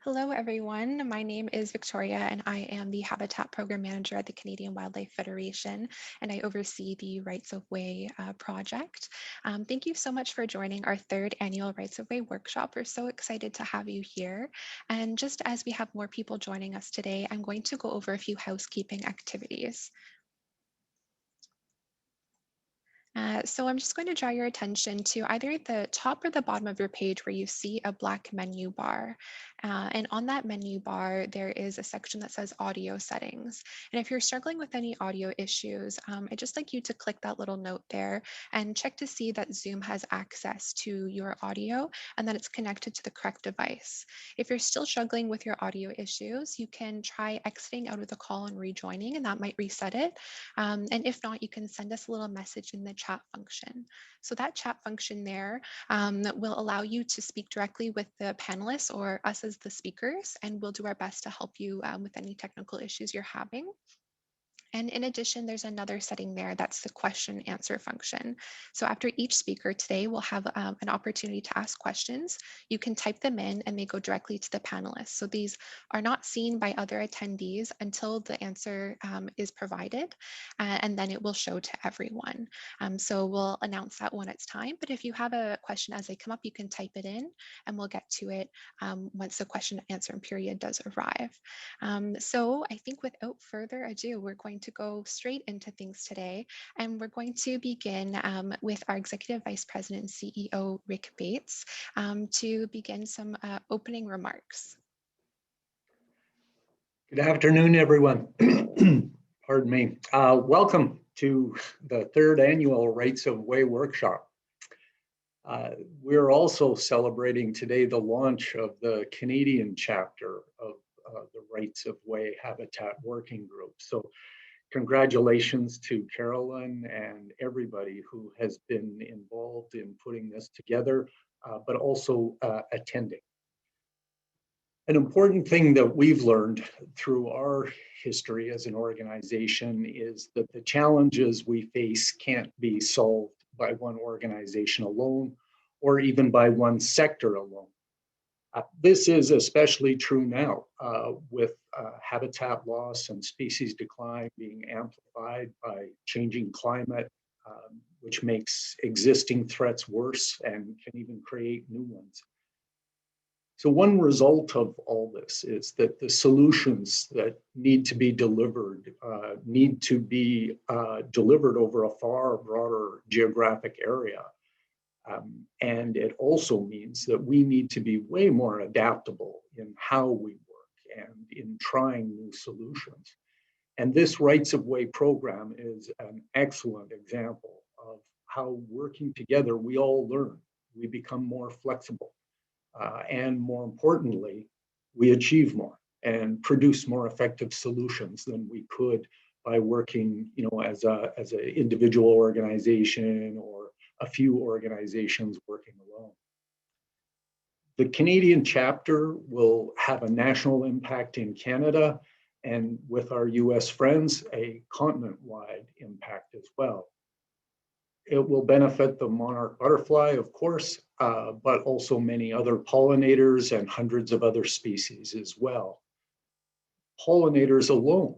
Hello, everyone. My name is Victoria, and I am the Habitat Program Manager at the Canadian Wildlife Federation, and I oversee the Rights of Way project. Thank you so much for joining our third annual Rights of Way workshop. We're so excited to have you here. And just as we have more people joining us today, I'm going to go over a few housekeeping activities. So I'm just going to draw your attention to either the top or the bottom of your page where you see a black menu bar. And on that menu bar, there is a section that says audio settings. And if you're struggling with any audio issues, I'd just like you to click that little note there and check to see that Zoom has access to your audio and that it's connected to the correct device. If you're still struggling with your audio issues, you can try exiting out of the call and rejoining, and that might reset it. And if not, you can send us a little message in the chat function. So that chat function there will allow you to speak directly with the panelists or us as the speakers, and we'll do our best to help you with any technical issues you're having. And in addition, there's another setting there, that's the question answer function. So after each speaker today, we'll have an opportunity to ask questions. You can type them in and they go directly to the panelists. So these are not seen by other attendees until the answer is provided, and then it will show to everyone. So we'll announce that when it's time, but if you have a question as they come up, you can type it in and we'll get to it once the question answer period does arrive. So I think without further ado, we're going to go straight into things today. And we're going to begin with our Executive Vice President and CEO, Rick Bates, to begin some opening remarks. Good afternoon, everyone. Pardon me. Welcome to the third annual Rights of Way workshop. We're also celebrating today the launch of the Canadian chapter of the Rights of Way Habitat Working Group. So congratulations to Carolyn and everybody who has been involved in putting this together, but also attending. An important thing that we've learned through our history as an organization is that the challenges we face can't be solved by one organization alone or even by one sector alone. This is especially true now with habitat loss and species decline being amplified by changing climate, which makes existing threats worse and can even create new ones. So one result of all this is that the solutions that need to be delivered over a far broader geographic area. And it also means that we need to be way more adaptable in how we work and in trying new solutions. And this Rights of Way program is an excellent example of how working together, we all learn, we become more flexible. And more importantly, we achieve more and produce more effective solutions than we could by working, as an individual organization or a few organizations working alone. The Canadian chapter will have a national impact in Canada, and with our US friends, a continent-wide impact as well. It will benefit the Monarch Butterfly, of course, but also many other pollinators and hundreds of other species as well. Pollinators alone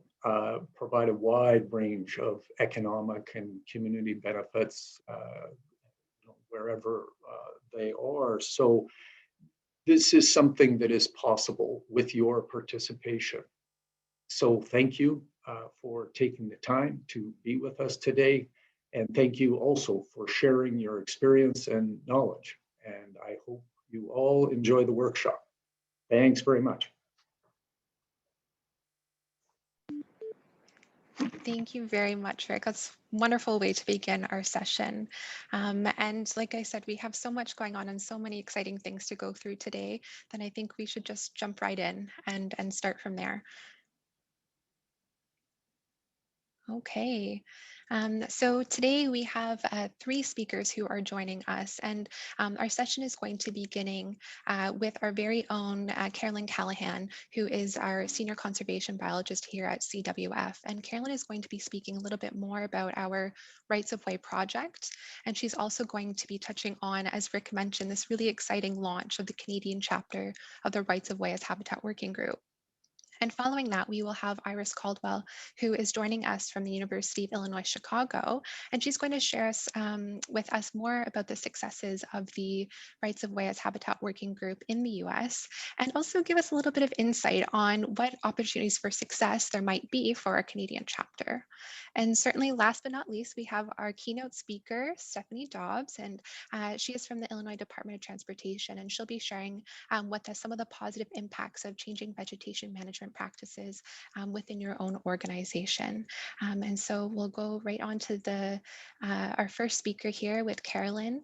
provide a wide range of economic and community benefits wherever they are. So this is something that is possible with your participation. So thank you for taking the time to be with us today. And thank you also for sharing your experience and knowledge. And I hope you all enjoy the workshop. Thanks very much. Thank you very much, Rick. That's a wonderful way to begin our session. And like I said, we have so much going on and so many exciting things to go through today, then I think we should just jump right in and start from there. Okay. So today we have three speakers who are joining us, and our session is going to be beginning with our very own Carolyn Callaghan, who is our Senior Conservation Biologist here at CWF. And Carolyn is going to be speaking a little bit more about our Rights of Way project. And she's also going to be touching on, as Rick mentioned, this really exciting launch of the Canadian chapter of the Rights of Way as Habitat Working Group. And following that, we will have Iris Caldwell, who is joining us from the University of Illinois, Chicago. And she's going to share with us more about the successes of the Rights of Way as Habitat Working Group in the US, and also give us a little bit of insight on what opportunities for success there might be for our Canadian chapter. And certainly last but not least, we have our keynote speaker, Stephanie Dobbs, and she is from the Illinois Department of Transportation, and she'll be sharing some of the positive impacts of changing vegetation management practices within your own organization. And so we'll go right on to our first speaker here with Carolyn.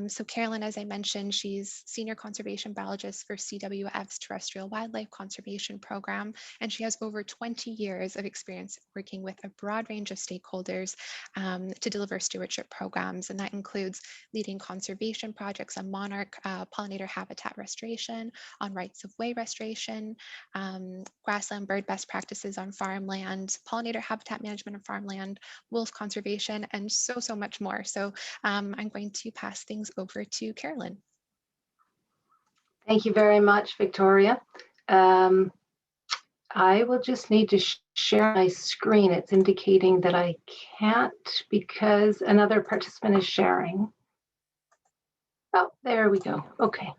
So Carolyn, as I mentioned, she's Senior Conservation Biologist for CWF's Terrestrial Wildlife Conservation Program, and she has over 20 years of experience working with a broad range of stakeholders to deliver stewardship programs, and that includes leading conservation projects on monarch pollinator habitat restoration, on rights of way restoration, grassland bird best practices on farmland, pollinator habitat management on farmland, wolf conservation, and so much more. So I'm going to pass things over to Carolyn. Thank you very much, Victoria. I will just need to share my screen. It's indicating that I can't because another participant is sharing. Oh, there we go. Okay.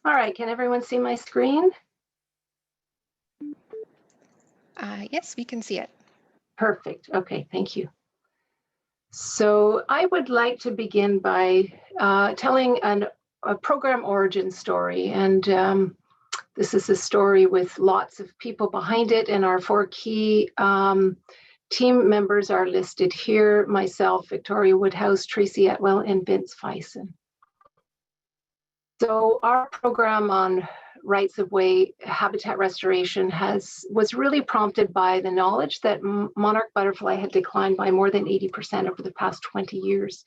All right, can everyone see my screen? Yes, we can see it. Perfect. Okay, thank you. So I would like to begin by telling a program origin story. And this is a story with lots of people behind it. And our four key team members are listed here: myself, Victoria Woodhouse, Tracy Atwell, and Vince Fison. So our program on rights of way habitat restoration was really prompted by the knowledge that monarch butterfly had declined by more than 80% over the past 20 years.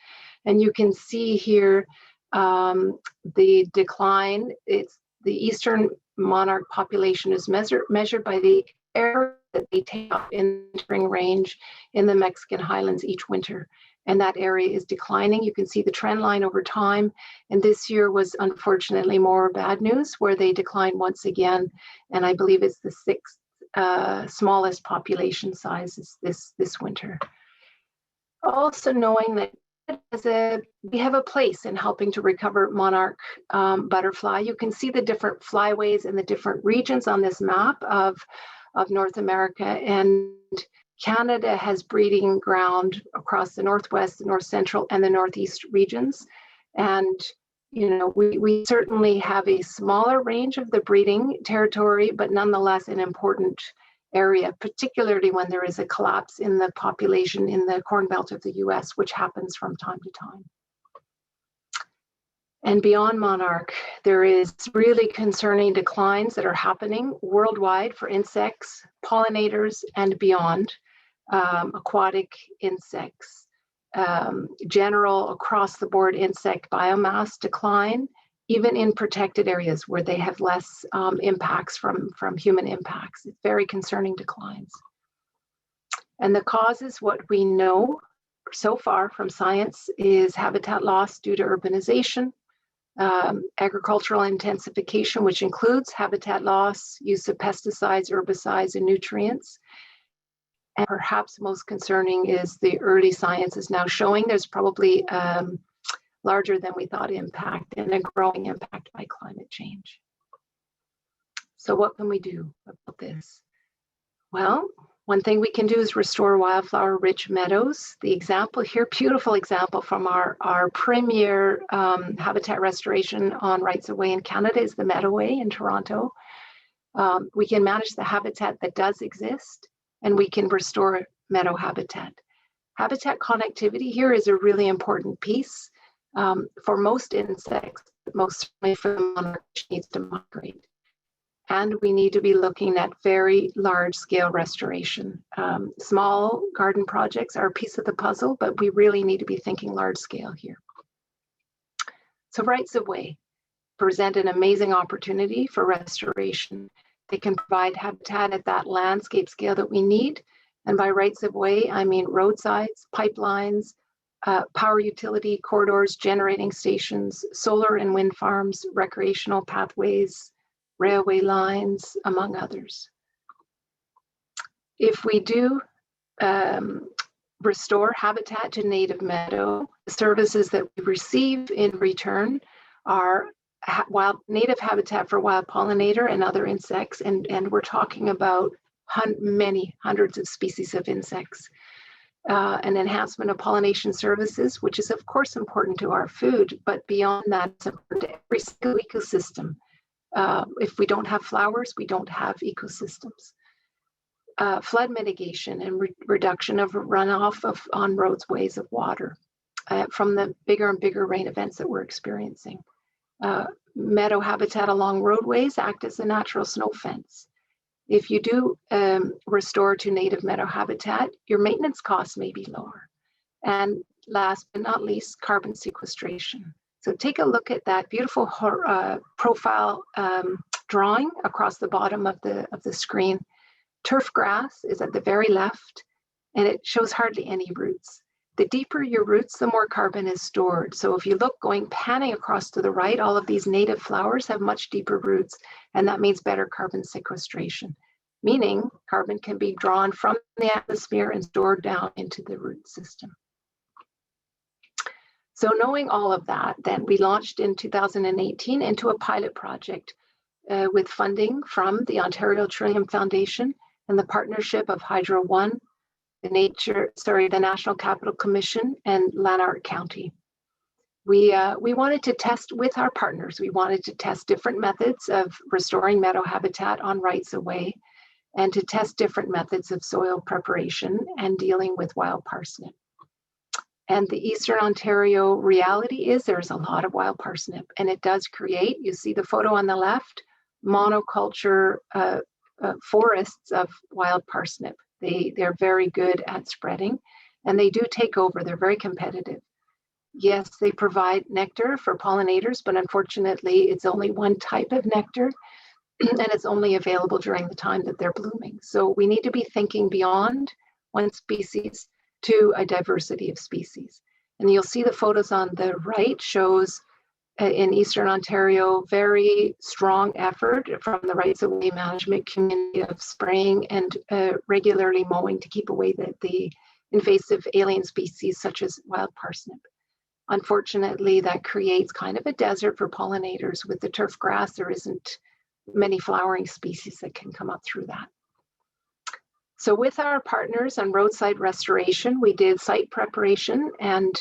And you can see here the decline. It's the eastern monarch population is measured by the area that they take up in the wintering range in the Mexican highlands each winter. And that area is declining. You can see the trend line over time. And this year was unfortunately more bad news, where they declined once again. And I believe it's the sixth smallest population size this winter. Also knowing that we have a place in helping to recover monarch butterfly. You can see the different flyways in the different regions on this map of North America. And Canada has breeding ground across the Northwest, the North Central, and the Northeast regions. And, you know, we certainly have a smaller range of the breeding territory, but nonetheless an important area, particularly when there is a collapse in the population in the Corn Belt of the US, which happens from time to time. And beyond monarch, there is really concerning declines that are happening worldwide for insects, pollinators, and beyond. Aquatic insects, general across the board insect biomass decline, even in protected areas where they have less impacts from human impacts. It's very concerning declines. And the causes, what we know so far from science, is habitat loss due to urbanization, agricultural intensification, which includes habitat loss, use of pesticides, herbicides, and nutrients. And perhaps most concerning is the early science is now showing there's probably larger than we thought impact, and a growing impact by climate change. So what can we do about this? Well, one thing we can do is restore wildflower-rich meadows. The example here, beautiful example from our premier habitat restoration on rights of way in Canada, is the Meadowway in Toronto. We can manage the habitat that does exist, and we can restore meadow habitat. Habitat connectivity here is a really important piece. for most insects, most certainly for the monarch, which needs to migrate. And we need to be looking at very large scale restoration. Small garden projects are a piece of the puzzle, but we really need to be thinking large scale here. So rights of way present an amazing opportunity for restoration. They can provide habitat at that landscape scale that we need. And by rights of way, I mean roadsides, pipelines, power utility corridors, generating stations, solar and wind farms, recreational pathways, railway lines, among others. If we do restore habitat to native meadow, the services that we receive in return are native habitat for wild pollinator and other insects, and we're talking about many hundreds of species of insects. An enhancement of pollination services, which is of course important to our food, but beyond that, it's important to every single ecosystem. If we don't have flowers, we don't have ecosystems. Flood mitigation and reduction of runoff on roadways of water from the bigger and bigger rain events that we're experiencing. Meadow habitat along roadways act as a natural snow fence. If you do restore to native meadow habitat, your maintenance costs may be lower. And last but not least, carbon sequestration. So take a look at that beautiful profile drawing across the bottom of the screen. Turf grass is at the very left, and it shows hardly any roots. The deeper your roots, the more carbon is stored. So if you look going panning across to the right, all of these native flowers have much deeper roots, and that means better carbon sequestration, meaning carbon can be drawn from the atmosphere and stored down into the root system. So knowing all of that, then we launched in 2018 into a pilot project with funding from the Ontario Trillium Foundation and the partnership of Hydro One, the National Capital Commission, and Lanark County. We wanted to test with our partners. We wanted to test different methods of restoring meadow habitat on rights of way, and to test different methods of soil preparation and dealing with wild parsnip. And the Eastern Ontario reality is there's a lot of wild parsnip, and it does create, you see the photo on the left, monoculture forests of wild parsnip. They're very good at spreading, and they do take over. They're very competitive. Yes, they provide nectar for pollinators, but unfortunately, it's only one type of nectar, and it's only available during the time that they're blooming. So we need to be thinking beyond one species to a diversity of species. And you'll see the photos on the right shows in Eastern Ontario, very strong effort from the rights of way management community of spraying and regularly mowing to keep away the invasive alien species such as wild parsnip. Unfortunately, that creates kind of a desert for pollinators. With the turf grass, there isn't many flowering species that can come up through that. So with our partners on roadside restoration, we did site preparation, and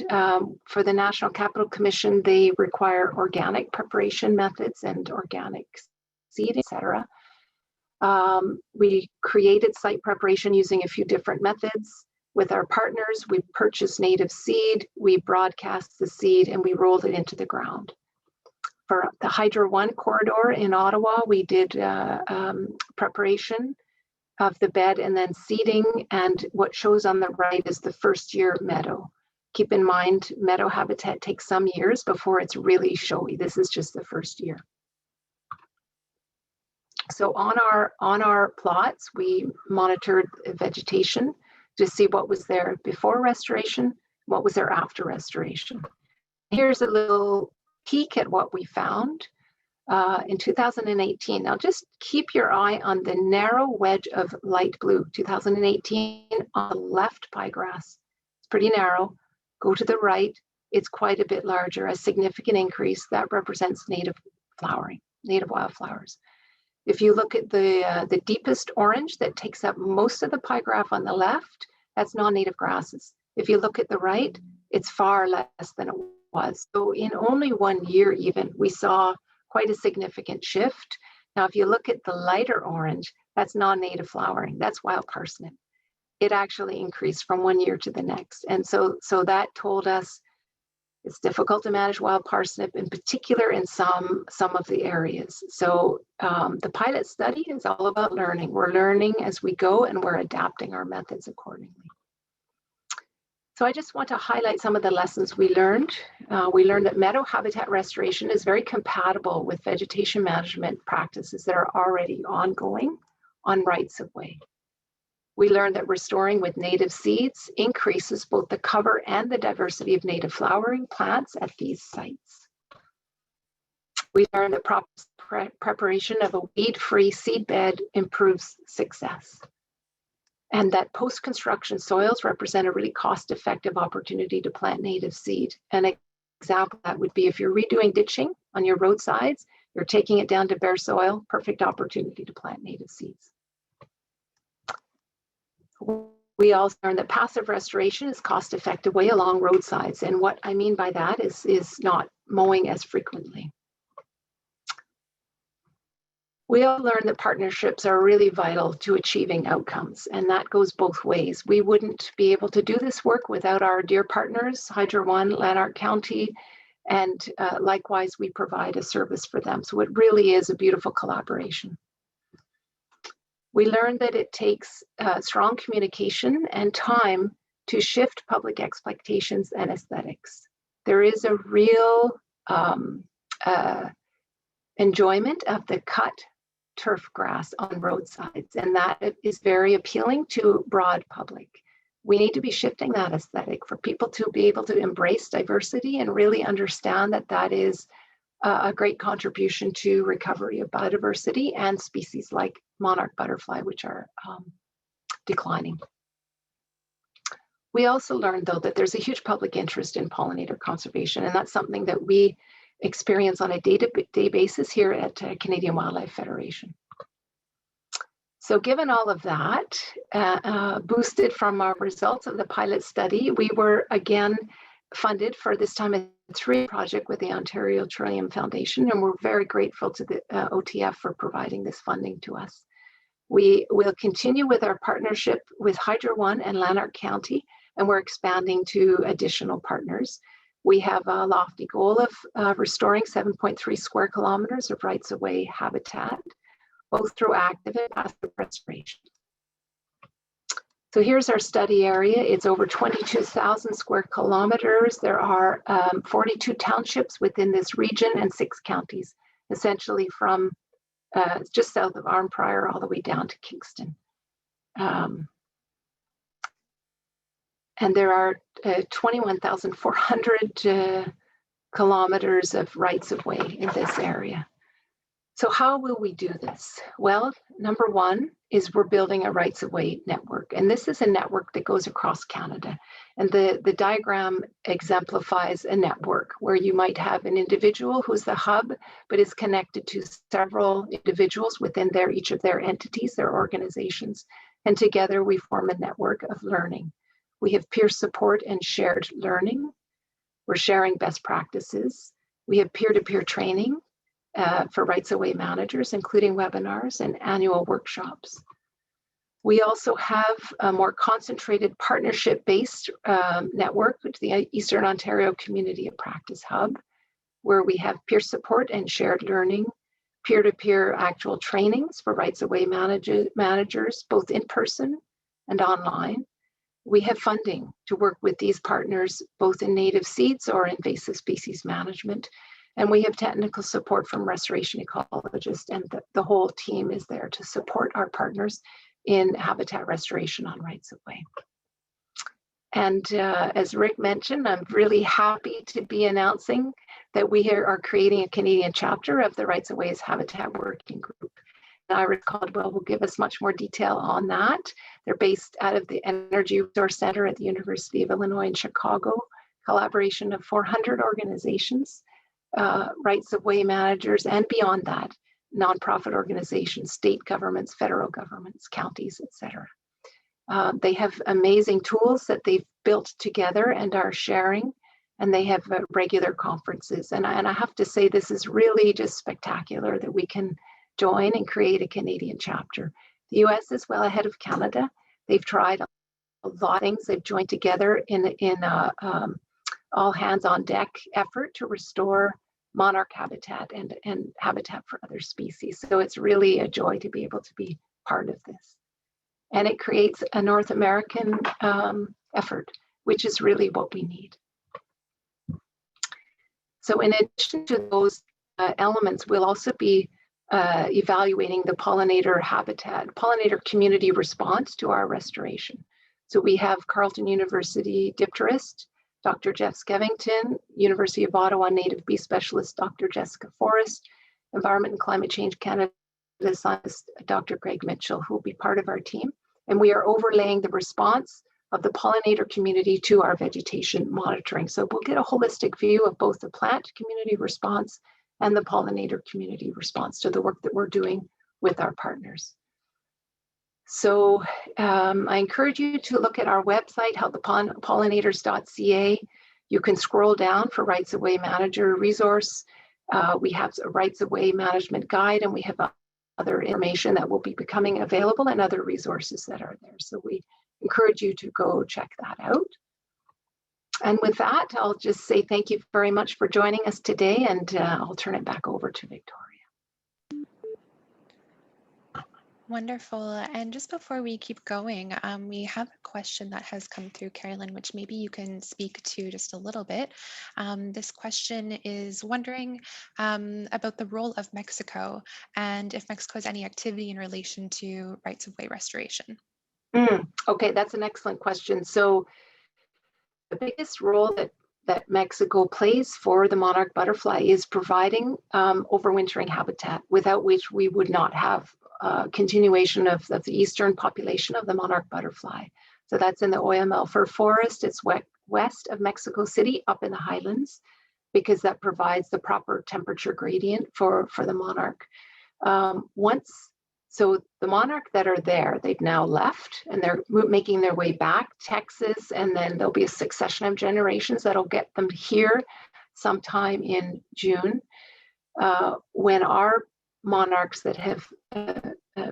for the National Capital Commission, they require organic preparation methods and organic seed, etc. We created site preparation using a few different methods. With our partners, we purchased native seed, we broadcast the seed, and we rolled it into the ground. For the Hydro One corridor in Ottawa, we did preparation of the bed and then seeding, and what shows on the right is the first year meadow. Keep in mind, meadow habitat takes some years before it's really showy. This is just the first year. So on our plots, we monitored vegetation to see what was there before restoration, what was there after restoration. Here's a little peek at what we found. In 2018. Now just keep your eye on the narrow wedge of light blue, 2018 on the left pie grass. It's pretty narrow. Go to the right, it's quite a bit larger, a significant increase. That represents native flowering, native wildflowers. If you look at the deepest orange that takes up most of the pie graph on the left, that's non-native grasses. If you look at the right, it's far less than it was. So in only 1 year even, we saw quite a significant shift. Now, if you look at the lighter orange, that's non-native flowering, that's wild parsnip. It actually increased from 1 year to the next. And so that told us It's difficult to manage wild parsnip, in particular in some of the areas. So the pilot study is all about learning. We're learning as we go, and we're adapting our methods accordingly. So I just want to highlight some of the lessons we learned. We learned that meadow habitat restoration is very compatible with vegetation management practices that are already ongoing on rights of way. We learned that restoring with native seeds increases both the cover and the diversity of native flowering plants at these sites. We learned that proper preparation of a weed-free seed bed improves success, and that post-construction soils represent a really cost-effective opportunity to plant native seed. An example of that would be if you're redoing ditching on your roadsides, you're taking it down to bare soil, perfect opportunity to plant native seeds. We also learned that passive restoration is cost-effective way along roadsides. And what I mean by that is not mowing as frequently. We all learned that partnerships are really vital to achieving outcomes, and that goes both ways. We wouldn't be able to do this work without our dear partners, Hydro One, Lanark County, and likewise, we provide a service for them. So it really is a beautiful collaboration. We learned that it takes strong communication and time to shift public expectations and aesthetics. There is a real enjoyment of the cut turf grass on roadsides, and that is very appealing to broad public. We need to be shifting that aesthetic for people to be able to embrace diversity and really understand that that is a great contribution to recovery of biodiversity and species like Monarch Butterfly, which are declining. We also learned, though, that there's a huge public interest in pollinator conservation, and that's something that we experience on a day-to-day basis here at Canadian Wildlife Federation. So given all of that, boosted from our results of the pilot study, we were again funded for this time a 3 project with the Ontario Trillium Foundation, and we're very grateful to the OTF for providing this funding to us. We will continue with our partnership with Hydro One and Lanark County, and we're expanding to additional partners. We have a lofty goal of restoring 7.3 square kilometers of rights-of-way habitat, both through active and passive restoration. So here's our study area. It's over 22,000 square kilometers. There are 42 townships within this region and 6 counties, essentially from just south of Arnprior all the way down to Kingston. And there are 21,400 kilometers of rights-of-way in this area. So how will we do this? Well, number one is we're building a rights-of-way network. And this is a network that goes across Canada. And the diagram exemplifies a network where you might have an individual who's the hub, but is connected to several individuals within each of their entities, their organizations. And together we form a network of learning. We have peer support and shared learning. We're sharing best practices. We have peer-to-peer training for rights-of-way managers, including webinars and annual workshops. We also have a more concentrated partnership-based network, which is the Eastern Ontario Community of Practice Hub, where we have peer support and shared learning, peer-to-peer actual trainings for rights-of-way managers, both in person and online. We have funding to work with these partners, both in native seeds or invasive species management. And we have technical support from restoration ecologists, and the whole team is there to support our partners in habitat restoration on rights-of-way. And as Rick mentioned, I'm really happy to be announcing that we are creating a Canadian chapter of the Rights-of-Ways Habitat Working Group. Iris Caldwell will give us much more detail on that. They're based out of the Energy Resource Center at the University of Illinois in Chicago, collaboration of 400 organizations, rights-of-way managers, and beyond that, nonprofit organizations, state governments, federal governments, counties, etc. They have amazing tools that they've built together and are sharing, and they have regular conferences. And I have to say, this is really just spectacular that we can join and create a Canadian chapter. The US is well ahead of Canada. They've tried a lot of things. They've joined together in a all hands on deck effort to restore monarch habitat and habitat for other species. So it's really a joy to be able to be part of this. And it creates a North American effort, which is really what we need. So in addition to those elements, we'll also be evaluating the pollinator habitat, pollinator community response to our restoration. So we have Carleton University dipterist, Dr. Jeff Skevington, University of Ottawa native bee specialist, Dr. Jessica Forrest, Environment and Climate Change Canada scientist, Dr. Greg Mitchell, who will be part of our team. And we are overlaying the response of the pollinator community to our vegetation monitoring. So we'll get a holistic view of both the plant community response and the pollinator community response to the work that we're doing with our partners. So I encourage you to look at our website, helpthepollinators.ca. You can scroll down for Rights of Way Manager resource. We have a Rights of Way management guide, and we have other information that will be becoming available and other resources that are there. So we encourage you to go check that out. And with that, I'll just say thank you very much for joining us today, and I'll turn it back over to Victoria. Wonderful. And just before we keep going, we have a question that has come through, Carolyn, which maybe you can speak to just a little bit. This question is wondering about the role of Mexico and if Mexico has any activity in relation to rights of way restoration. Okay, that's an excellent question. So the biggest role that Mexico plays for the monarch butterfly is providing overwintering habitat, without which we would not have continuation of the eastern population of the monarch butterfly. So that's in the Oyamel fir forest. It's west of Mexico City, up in the highlands, because that provides the proper temperature gradient for the monarch. So the monarch that are there, they've now left and they're making their way back Texas, and then there'll be a succession of generations that'll get them here sometime in June, when our monarchs that have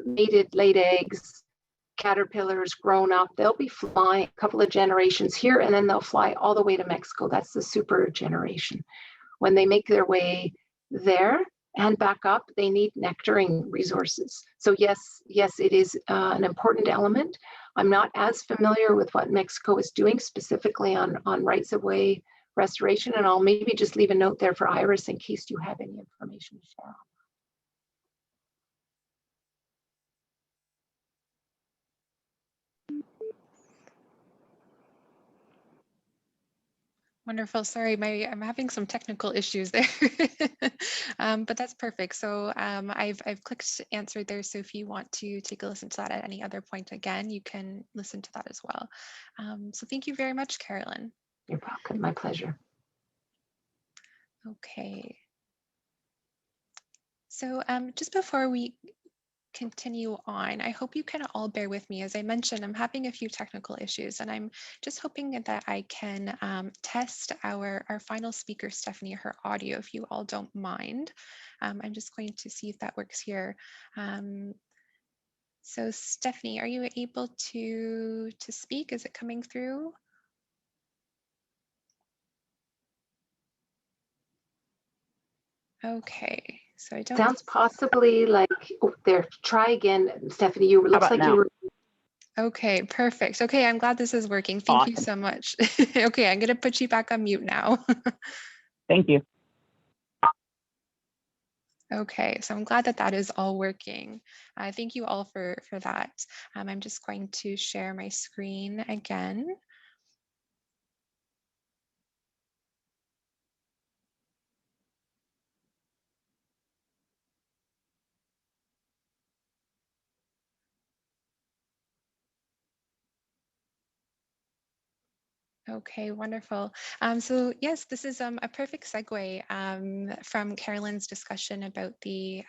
mated, laid eggs, caterpillars, grown up, they'll be flying a couple of generations here, and then they'll fly all the way to Mexico. That's the super generation. When they make their way there and back up, they need nectaring resources. So yes, it is an important element. I'm not as familiar with what Mexico is doing specifically on rights of way restoration, and I'll maybe just leave a note there for Iris in case you have any information to share on. Wonderful. Sorry, I'm having some technical issues there, but that's perfect. So I've clicked answer there. So if you want to take a listen to that at any other point again, you can listen to that as well. So thank you very much, Carolyn. You're welcome. My pleasure. Okay. So just before we continue on, I hope you can all bear with me. As I mentioned, I'm having a few technical issues, and I'm just hoping that I can test our final speaker, Stephanie, her audio, if you all don't mind. I'm just going to see if that works here. So Stephanie, are you able to speak? Is it coming through? Okay, so I don't. Sounds possibly like, oh, there, try again, Stephanie. You looks like now? You were. Okay, perfect. Okay, I'm glad this is working. Thank you so much. Okay, I'm gonna put you back on mute now. Thank you. Okay, so I'm glad that that is all working. Thank you all for that. I'm just going to share my screen again. Okay, wonderful. So yes, this is a perfect segue from Carolyn's discussion about the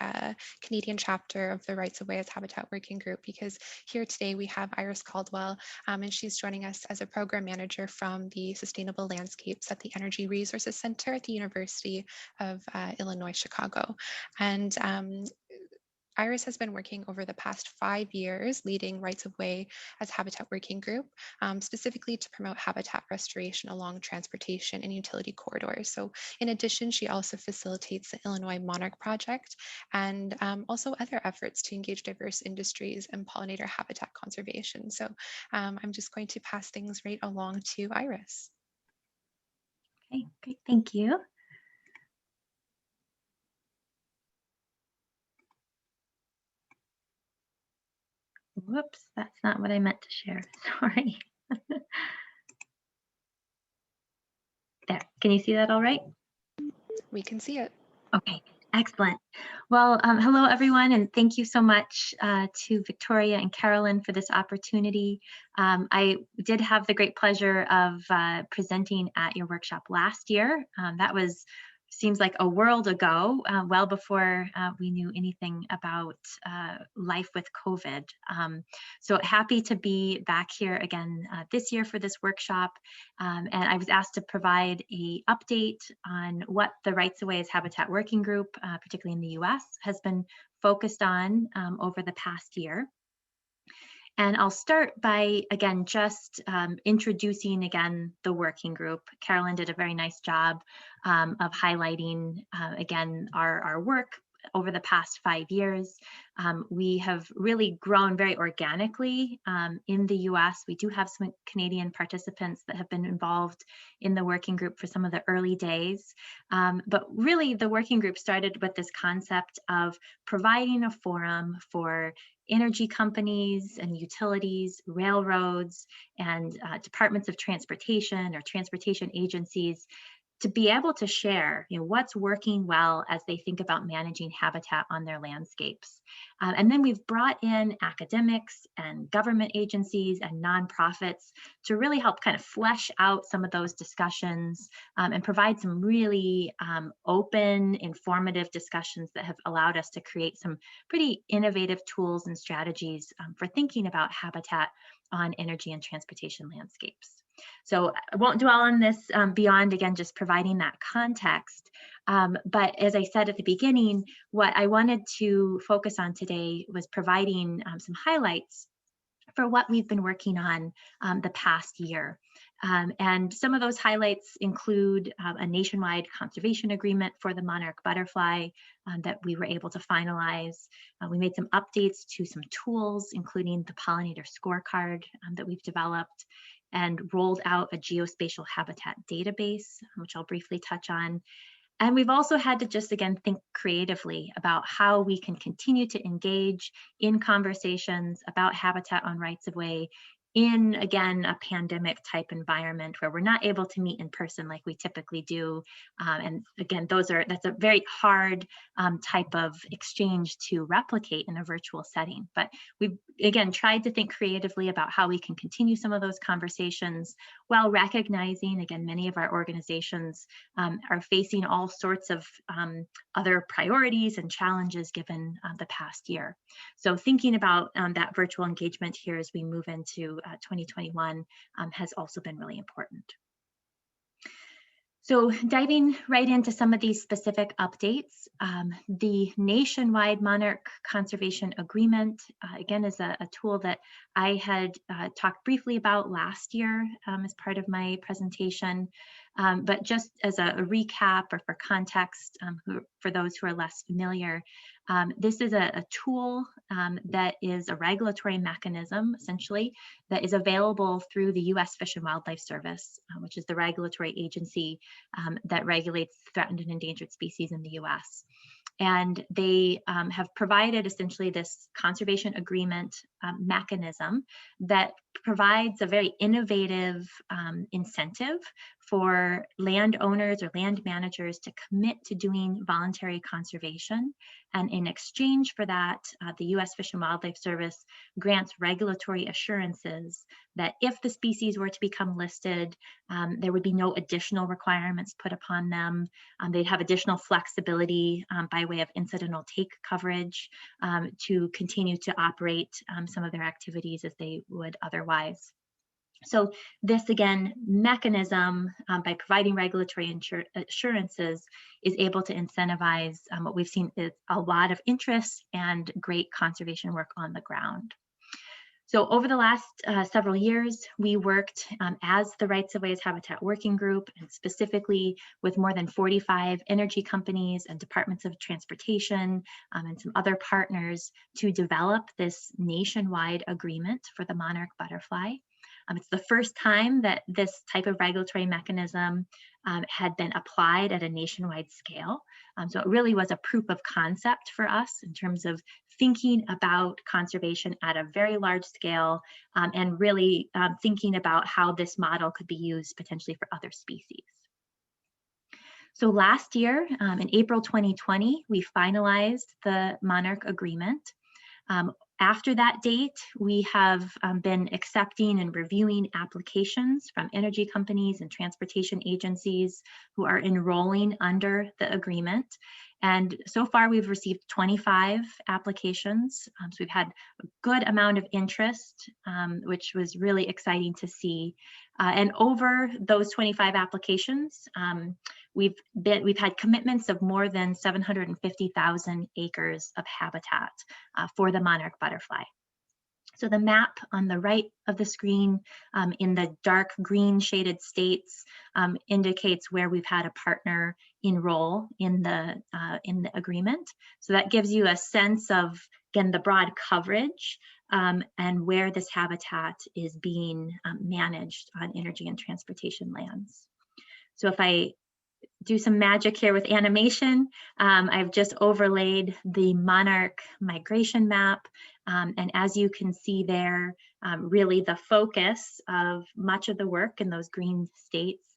Canadian chapter of the Rights of Way as Habitat Working Group, because here today we have Iris Caldwell, and she's joining us as a program manager from the Sustainable Landscapes at the Energy Resources Center at the University of Illinois, Chicago. And Iris has been working over the past 5 years leading Rights of Way as Habitat Working Group, specifically to promote habitat restoration along transportation and utility corridors. So in addition, she also facilitates the Illinois Monarch Project and also other efforts to engage diverse industries and pollinator habitat conservation. So I'm just going to pass things right along to Iris. Okay, great, thank you. Whoops, that's not what I meant to share, sorry. There, can you see that all right? We can see it. Okay, excellent. Well, hello everyone, and thank you so much to Victoria and Carolyn for this opportunity. I did have the great pleasure of presenting at your workshop last year. That seems like a world ago, well before we knew anything about life with COVID. So happy to be back here again this year for this workshop. And I was asked to provide an update on what the Rights of Way as Habitat Working Group, particularly in the US, has been focused on over the past year. And I'll start by, again, just introducing again the working group. Carolyn did a very nice job of highlighting, again, our work over the past 5 years. We have really grown very organically in the US. We do have some Canadian participants that have been involved in the working group for some of the early days. But really, the working group started with this concept of providing a forum for energy companies and utilities, railroads, and departments of transportation or transportation agencies to be able to share, what's working well as they think about managing habitat on their landscapes. And then we've brought in academics and government agencies and nonprofits to really help kind of flesh out some of those discussions and provide some really open, informative discussions that have allowed us to create some pretty innovative tools and strategies for thinking about habitat on energy and transportation landscapes. So I won't dwell on this beyond, again, just providing that context. But as I said at the beginning, what I wanted to focus on today was providing some highlights for what we've been working on the past year. And some of those highlights include a nationwide conservation agreement for the Monarch Butterfly that we were able to finalize. We made some updates to some tools, including the Pollinator Scorecard that we've developed, and rolled out a geospatial habitat database, which I'll briefly touch on. And we've also had to just, again, think creatively about how we can continue to engage in conversations about habitat on rights of way in, again, a pandemic type environment where we're not able to meet in person like we typically do. And again, that's a very hard type of exchange to replicate in a virtual setting. But we've, again, tried to think creatively about how we can continue some of those conversations while recognizing, again, many of our organizations are facing all sorts of other priorities and challenges given the past year. So thinking about that virtual engagement here as we move into 2021 has also been really important. So diving right into some of these specific updates, the nationwide Monarch Conservation Agreement, again, is a tool that I had talked briefly about last year as part of my presentation. But just as a recap or for context, for those who are less familiar, this is a tool that is a regulatory mechanism, essentially, that is available through the U.S. Fish and Wildlife Service, which is the regulatory agency that regulates threatened and endangered species in the U.S. And they have provided essentially this conservation agreement mechanism that provides a very innovative incentive for landowners or land managers to commit to doing voluntary conservation. And in exchange for that, the U.S. Fish and Wildlife Service grants regulatory assurances that if the species were to become listed, there would be no additional requirements put upon them. They'd have additional flexibility by way of incidental take coverage to continue to operate some of their activities as they would otherwise. So this, again, mechanism, by providing regulatory assurances, is able to incentivize what we've seen is a lot of interest and great conservation work on the ground. So over the last several years, we worked as the Rights of Ways Habitat Working Group, and specifically with more than 45 energy companies and departments of transportation and some other partners to develop this nationwide agreement for the Monarch Butterfly. It's the first time that this type of regulatory mechanism had been applied at a nationwide scale. So it really was a proof of concept for us in terms of thinking about conservation at a very large scale and really thinking about how this model could be used potentially for other species. So last year, in April 2020, we finalized the Monarch Agreement. After that date, we have been accepting and reviewing applications from energy companies and transportation agencies who are enrolling under the agreement. And so far, we've received 25 applications. So we've had a good amount of interest, which was really exciting to see. And over those 25 applications, we've had commitments of more than 750,000 acres of habitat for the Monarch Butterfly. So the map on the right of the screen in the dark green shaded states indicates where we've had a partner enroll in the agreement. So that gives you a sense of, again, the broad coverage and where this habitat is being managed on energy and transportation lands. So if I do some magic here with animation, I've just overlaid the Monarch Migration Map. And as you can see there, really the focus of much of the work in those green states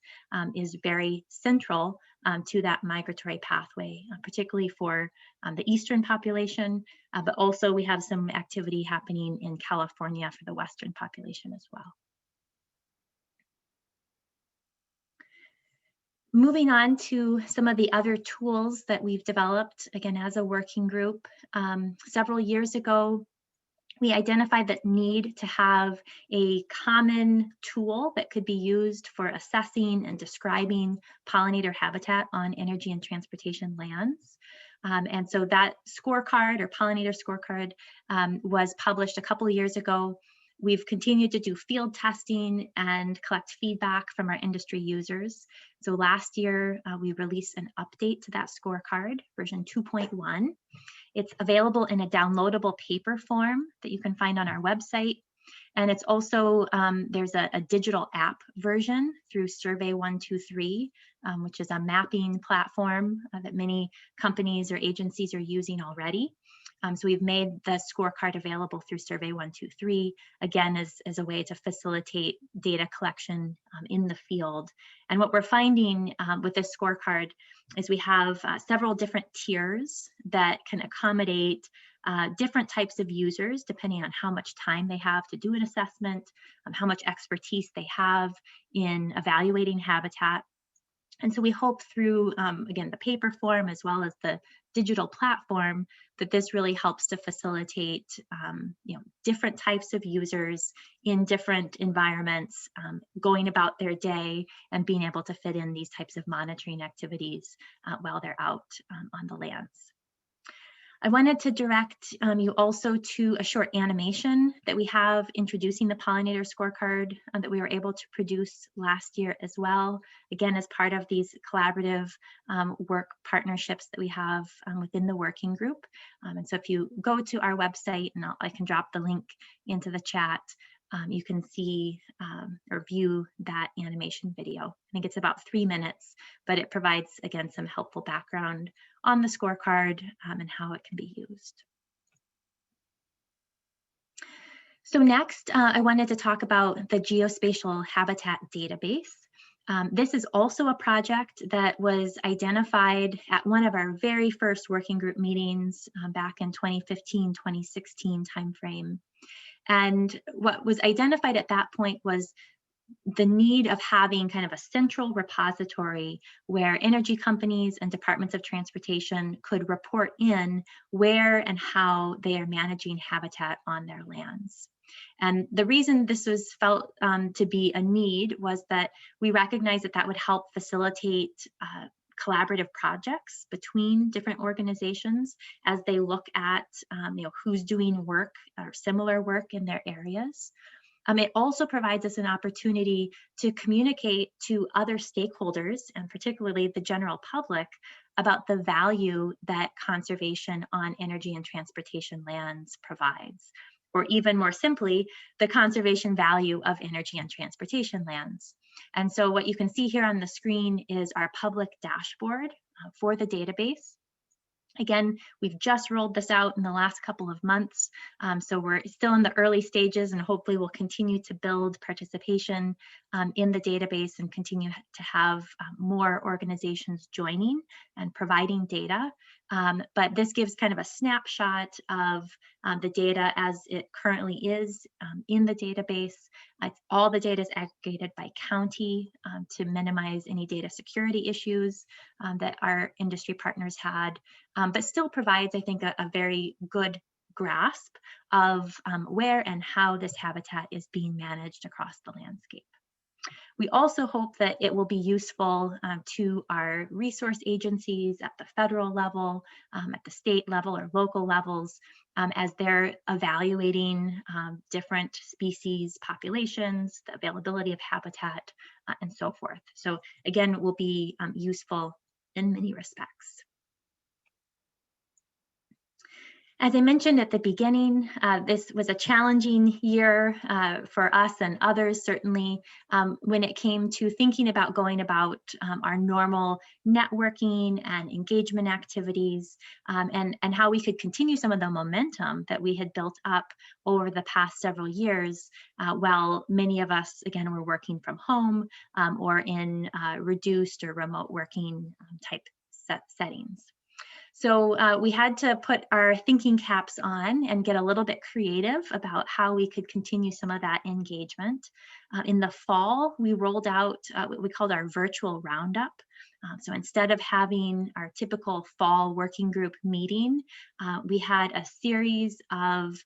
is very central to that migratory pathway, particularly for the eastern population, but also we have some activity happening in California for the western population as well. Moving on to some of the other tools that we've developed, again, as a working group. Several years ago, we identified the need to have a common tool that could be used for assessing and describing pollinator habitat on energy and transportation lands. And so that scorecard, or Pollinator Scorecard, was published a couple of years ago. We've continued to do field testing and collect feedback from our industry users. So last year, we released an update to that scorecard, version 2.1. It's available in a downloadable paper form that you can find on our website. And it's also, there's a digital app version through Survey123, which is a mapping platform that many companies or agencies are using already. So we've made the scorecard available through Survey123, again, as a way to facilitate data collection in the field. And what we're finding with this scorecard is we have several different tiers that can accommodate different types of users, depending on how much time they have to do an assessment, how much expertise they have in evaluating habitat. And so we hope through, again, the paper form as well as the digital platform, that this really helps to facilitate different types of users in different environments, going about their day and being able to fit in these types of monitoring activities while they're out on the lands. I wanted to direct you also to a short animation that we have introducing the Pollinator Scorecard that we were able to produce last year as well, again, as part of these collaborative work partnerships that we have within the working group. And so if you go to our website, and I can drop the link into the chat, you can see or view that animation video. I think it's about 3 minutes, but it provides, again, some helpful background on the scorecard and how it can be used. So next, I wanted to talk about the Geospatial Habitat Database. This is also a project that was identified at one of our very first working group meetings back in 2015-2016 timeframe. And what was identified at that point was the need of having kind of a central repository where energy companies and departments of transportation could report in where and how they are managing habitat on their lands. And the reason this was felt to be a need was that we recognized that that would help facilitate collaborative projects between different organizations as they look at who's doing work or similar work in their areas. It also provides us an opportunity to communicate to other stakeholders, and particularly the general public, about the value that conservation on energy and transportation lands provides, or even more simply, the conservation value of energy and transportation lands. And so what you can see here on the screen is our public dashboard for the database. Again, we've just rolled this out in the last couple of months, so we're still in the early stages, and hopefully we'll continue to build participation in the database and continue to have more organizations joining and providing data. But this gives kind of a snapshot of the data as it currently is in the database. All the data is aggregated by county to minimize any data security issues that our industry partners had, but still provides, I think, a very good grasp of where and how this habitat is being managed across the landscape. We also hope that it will be useful to our resource agencies at the federal level, at the state level or local levels, as they're evaluating different species populations, the availability of habitat, and so forth. So again, it will be useful in many respects. As I mentioned at the beginning, this was a challenging year for us and others, certainly, when it came to thinking about going about our normal networking and engagement activities, and how we could continue some of the momentum that we had built up over the past several years, while many of us, again, were working from home or in reduced or remote working type settings. So we had to put our thinking caps on and get a little bit creative about how we could continue some of that engagement. In the fall, we rolled out what we called our virtual Roundup. So instead of having our typical fall working group meeting, we had a series of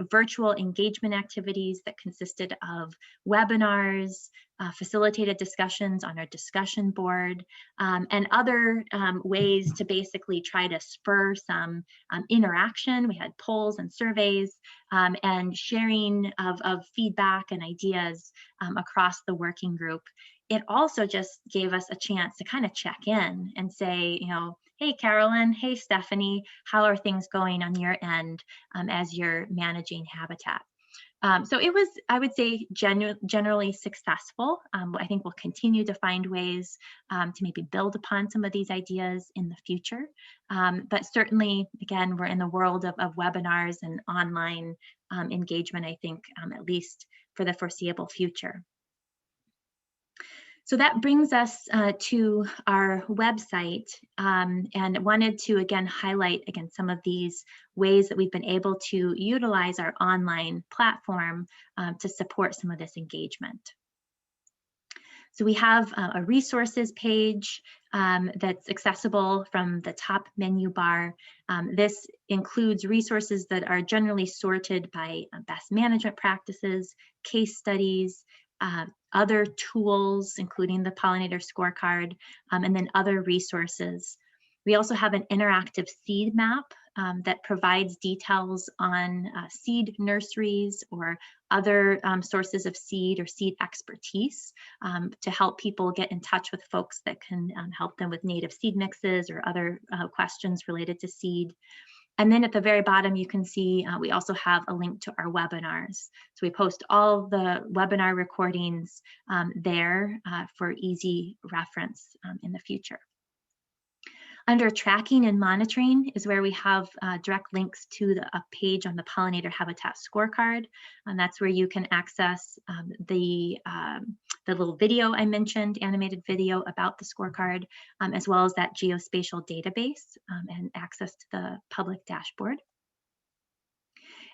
virtual engagement activities that consisted of webinars, facilitated discussions on our discussion board, and other ways to basically try to spur some interaction. We had polls and surveys and sharing of feedback and ideas across the working group. It also just gave us a chance to kind of check in and say, hey, Carolyn, hey, Stephanie, how are things going on your end as you're managing habitat? So it was, I would say, generally successful. I think we'll continue to find ways to maybe build upon some of these ideas in the future. But certainly, again, we're in the world of webinars and online engagement, I think, at least for the foreseeable future. So that brings us to our website, and wanted to again highlight some of these ways that we've been able to utilize our online platform to support some of this engagement. So we have a resources page that's accessible from the top menu bar. This includes resources that are generally sorted by best management practices, case studies, other tools, including the Pollinator Scorecard, and then other resources. We also have an interactive seed map that provides details on seed nurseries or other sources of seed or seed expertise to help people get in touch with folks that can help them with native seed mixes or other questions related to seed. And then at the very bottom, you can see we also have a link to our webinars. So we post all the webinar recordings there for easy reference in the future. Under tracking and monitoring is where we have direct links to a page on the Pollinator Habitat Scorecard. And that's where you can access the little video I mentioned, animated video about the scorecard, as well as that geospatial database and access to the public dashboard.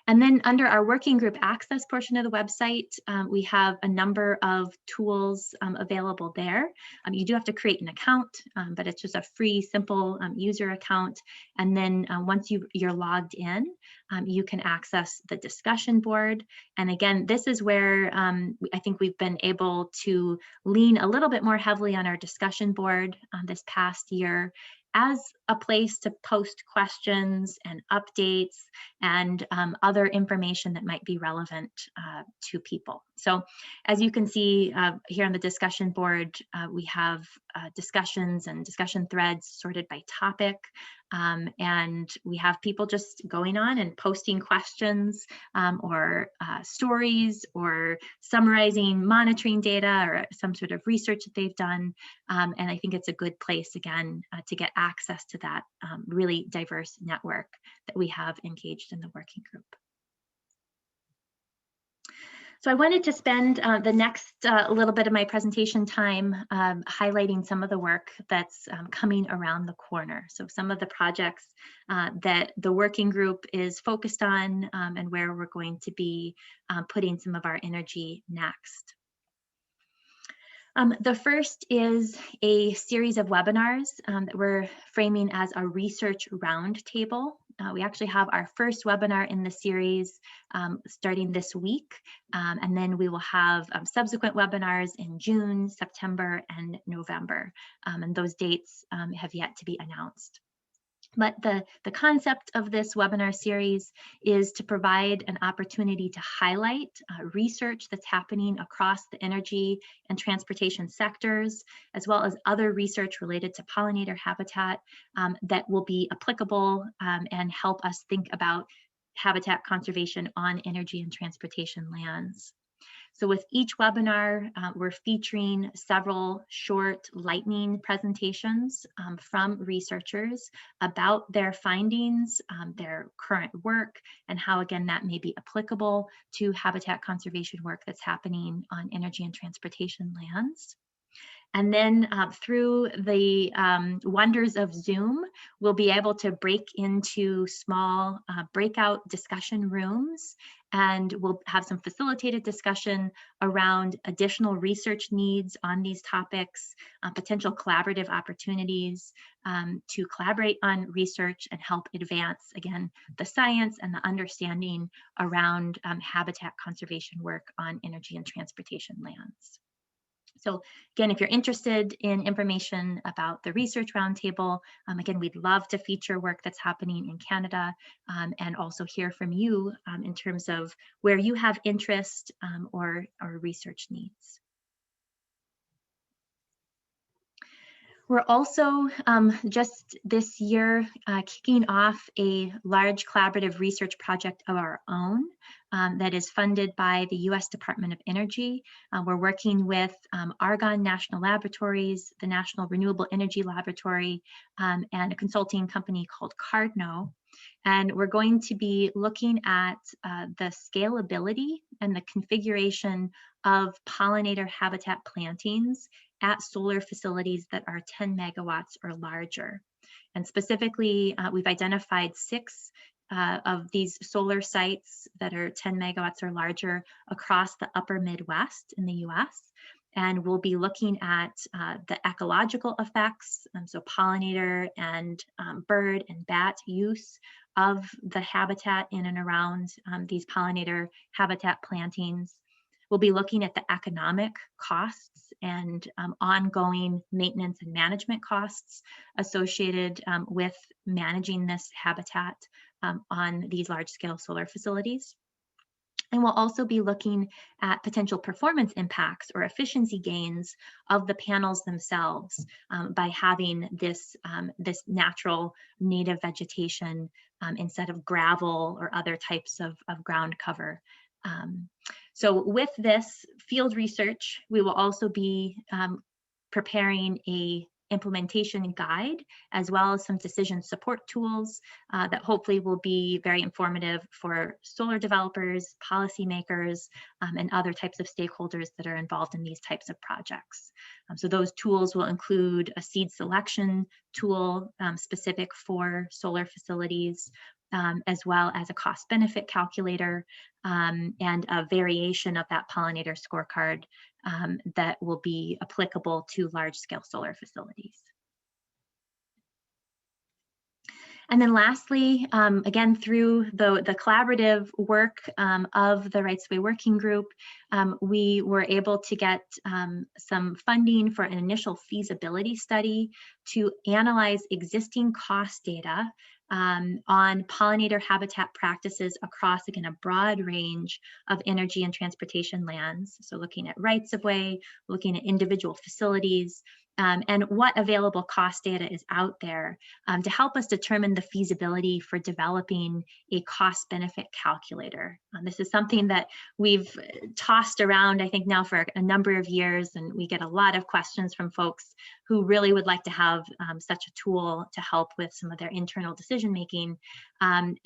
And then under our working group access portion of the website, we have a number of tools available there. You do have to create an account, but it's just a free, simple user account. And then once you're logged in, you can access the discussion board. And again, this is where I think we've been able to lean a little bit more heavily on our discussion board this past year as a place to post questions and updates and other information that might be relevant to people. So as you can see here on the discussion board, we have discussions and discussion threads sorted by topic. And we have people just going on and posting questions or stories or summarizing monitoring data or some sort of research that they've done. And I think it's a good place, again, to get access to that really diverse network that we have engaged in the working group. So I wanted to spend the next little bit of my presentation time highlighting some of the work that's coming around the corner. So some of the projects that the working group is focused on and where we're going to be putting some of our energy next. The first is a series of webinars that we're framing as a research roundtable. We actually have our first webinar in the series starting this week, and then we will have subsequent webinars in June, September, and November, and those dates have yet to be announced. But the concept of this webinar series is to provide an opportunity to highlight research that's happening across the energy and transportation sectors, as well as other research related to pollinator habitat that will be applicable and help us think about habitat conservation on energy and transportation lands. So with each webinar, we're featuring several short lightning presentations from researchers about their findings, their current work, and how, again, that may be applicable to habitat conservation work that's happening on energy and transportation lands. And then through the wonders of Zoom, we'll be able to break into small breakout discussion rooms, and we'll have some facilitated discussion around additional research needs on these topics, potential collaborative opportunities to collaborate on research and help advance, again, the science and the understanding around habitat conservation work on energy and transportation lands. So again, if you're interested in information about the Research Roundtable, again, we'd love to feature work that's happening in Canada and also hear from you in terms of where you have interest or research needs. We're also just this year kicking off a large collaborative research project of our own that is funded by the U.S. Department of Energy. We're working with Argonne National Laboratories, the National Renewable Energy Laboratory, and a consulting company called Cardno. And we're going to be looking at the scalability and the configuration of pollinator habitat plantings at solar facilities that are 10 megawatts or larger. And specifically, we've identified 6 of these solar sites that are 10 megawatts or larger across the upper Midwest in the US. And we'll be looking at the ecological effects, so pollinator and bird and bat use of the habitat in and around these pollinator habitat plantings. We'll be looking at the economic costs and ongoing maintenance and management costs associated with managing this habitat on these large-scale solar facilities. And we'll also be looking at potential performance impacts or efficiency gains of the panels themselves by having this, this natural native vegetation instead of gravel or other types of ground cover. So with this field research, we will also be preparing a implementation guide, as well as some decision support tools that hopefully will be very informative for solar developers, policymakers, and other types of stakeholders that are involved in these types of projects. So those tools will include a seed selection tool specific for solar facilities, as well as a cost benefit calculator and a variation of that pollinator scorecard that will be applicable to large scale solar facilities. And then lastly, again, through the collaborative work of the Rights of Way Working Group, we were able to get some funding for an initial feasibility study to analyze existing cost data on pollinator habitat practices across, again, a broad range of energy and transportation lands. So looking at rights of way, looking at individual facilities, and what available cost data is out there to help us determine the feasibility for developing a cost benefit calculator. This is something that we've tossed around, I think, now for a number of years, and we get a lot of questions from folks who really would like to have such a tool to help with some of their internal decision making. And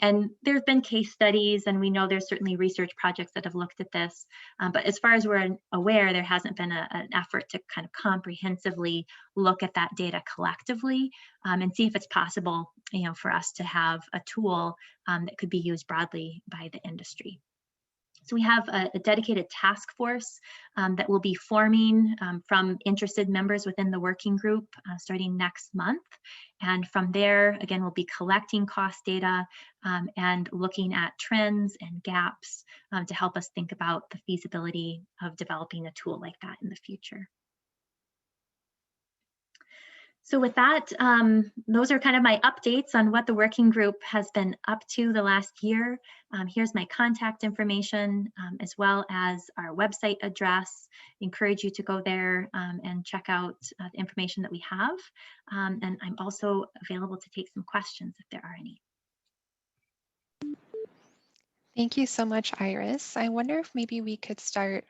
there have been case studies, and we know there's certainly research projects that have looked at this, but as far as we're aware, there hasn't been an effort to kind of comprehensively look at that data collectively and see if it's possible, for us to have a tool that could be used broadly by the industry. So we have a dedicated task force that will be forming from interested members within the working group starting next month. And from there, again, we'll be collecting cost data and looking at trends and gaps to help us think about the feasibility of developing a tool like that in the future. So with that, those are kind of my updates on what the working group has been up to the last year. Here's my contact information, as well as our website address. Encourage you to go there and check out the information that we have. And I'm also available to take some questions if there are any. Thank you so much, Iris. I wonder if maybe we could start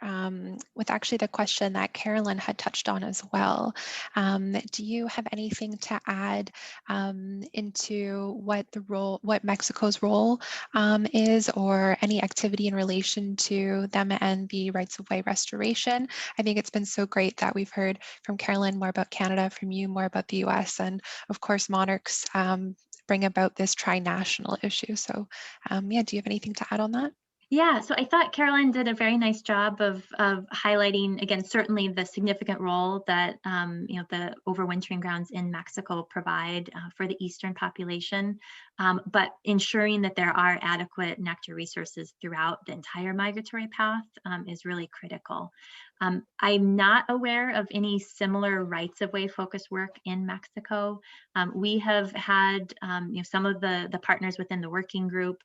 with actually the question that Carolyn had touched on as well. Do you have anything to add into what Mexico's role is, or any activity in relation to them and the rights of way restoration? I think it's been so great that we've heard from Carolyn more about Canada, from you more about the US, and of course Monarchs bring about this tri-national issue. So yeah, do you have anything to add on that? Yeah, so I thought Carolyn did a very nice job of highlighting, again, certainly the significant role that the overwintering grounds in Mexico provide for the eastern population, but ensuring that there are adequate nectar resources throughout the entire migratory path is really critical. I'm not aware of any similar rights of way focused work in Mexico. We have had some of the partners within the working group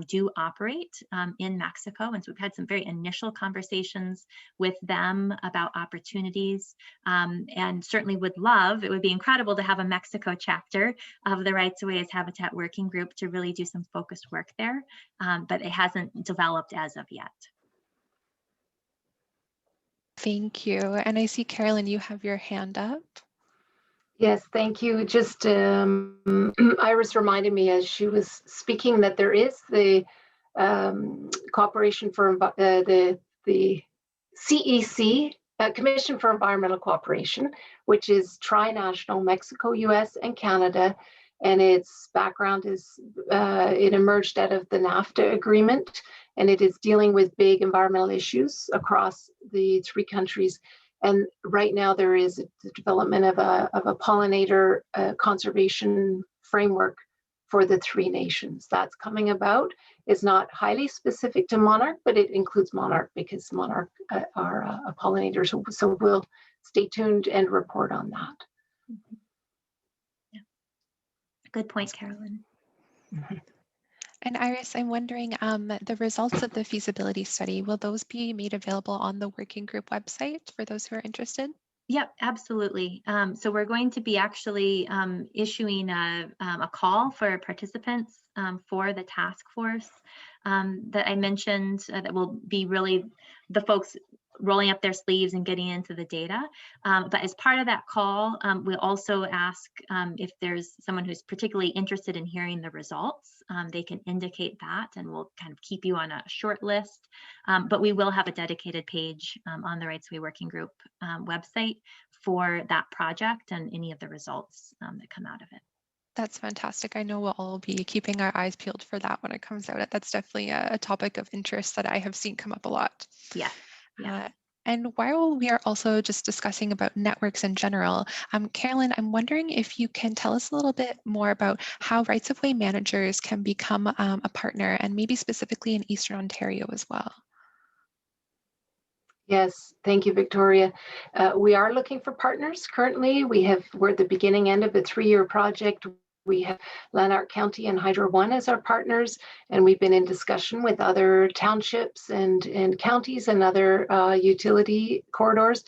do operate in Mexico, and so we've had some very initial conversations with them about opportunities, and certainly would love, it would be incredible to have a Mexico chapter of the Rights of Way as Habitat Working Group to really do some focused work there, but it hasn't developed as of yet. Thank you. And I see, Carolyn, you have your hand up. Yes, thank you. Just Iris reminded me as she was speaking that there is the cooperation for the CEC, Commission for Environmental Cooperation, which is tri-national, Mexico, US, and Canada. And its background is it emerged out of the NAFTA agreement, and it is dealing with big environmental issues across the three countries. And right now there is the development of a pollinator conservation framework for the three nations. That's coming about. It's not highly specific to Monarch, but it includes Monarch because Monarch are a pollinator. So we'll stay tuned and report on that. Mm-hmm. Yeah. Good point, Carolyn. Mm-hmm. And Iris, I'm wondering, the results of the feasibility study, will those be made available on the working group website for those who are interested? Yep, absolutely. So we're going to be actually issuing a call for participants for the task force that I mentioned that will be really the folks rolling up their sleeves and getting into the data. But as part of that call, we'll also ask if there's someone who's particularly interested in hearing the results, they can indicate that, and we'll kind of keep you on a short list. But we will have a dedicated page on the Rights of Way Working Group website for that project and any of the results that come out of it. That's fantastic. I know we'll all be keeping our eyes peeled for that when it comes out. That's definitely a topic of interest that I have seen come up a lot. Yes. Yeah. And while we are also just discussing about networks in general, Carolyn, I'm wondering if you can tell us a little bit more about how rights-of-way managers can become a partner, and maybe specifically in Eastern Ontario as well. Yes, thank you, Victoria. We are looking for partners currently. We're at the beginning end of a 3-year project. We have Lanark County and Hydro One as our partners, and we've been in discussion with other townships and counties and other utility corridors.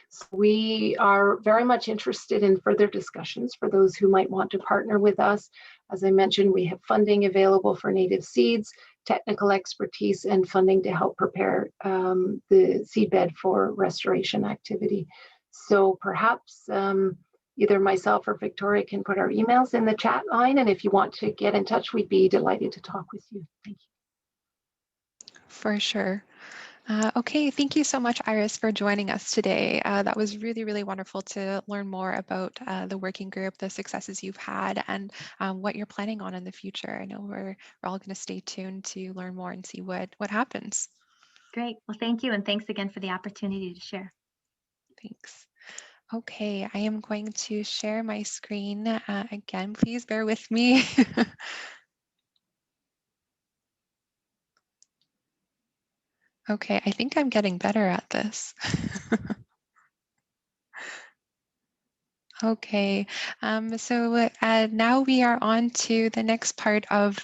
So we are very much interested in further discussions for those who might want to partner with us. As I mentioned, we have funding available for native seeds, technical expertise, and funding to help prepare the seedbed for restoration activity. So perhaps either myself or Victoria can put our emails in the chat line, and if you want to get in touch, we'd be delighted to talk with you. Thank you. For sure. Okay, thank you so much, Iris, for joining us today. That was really, really wonderful to learn more about the working group, the successes you've had, and what you're planning on in the future. I know we're all going to stay tuned to learn more and see what happens. Great. Well, thank you. And thanks again for the opportunity to share. Thanks. Okay, I am going to share my screen again. Please bear with me. Okay, I think I'm getting better at this. Okay, so now we are on to the next part of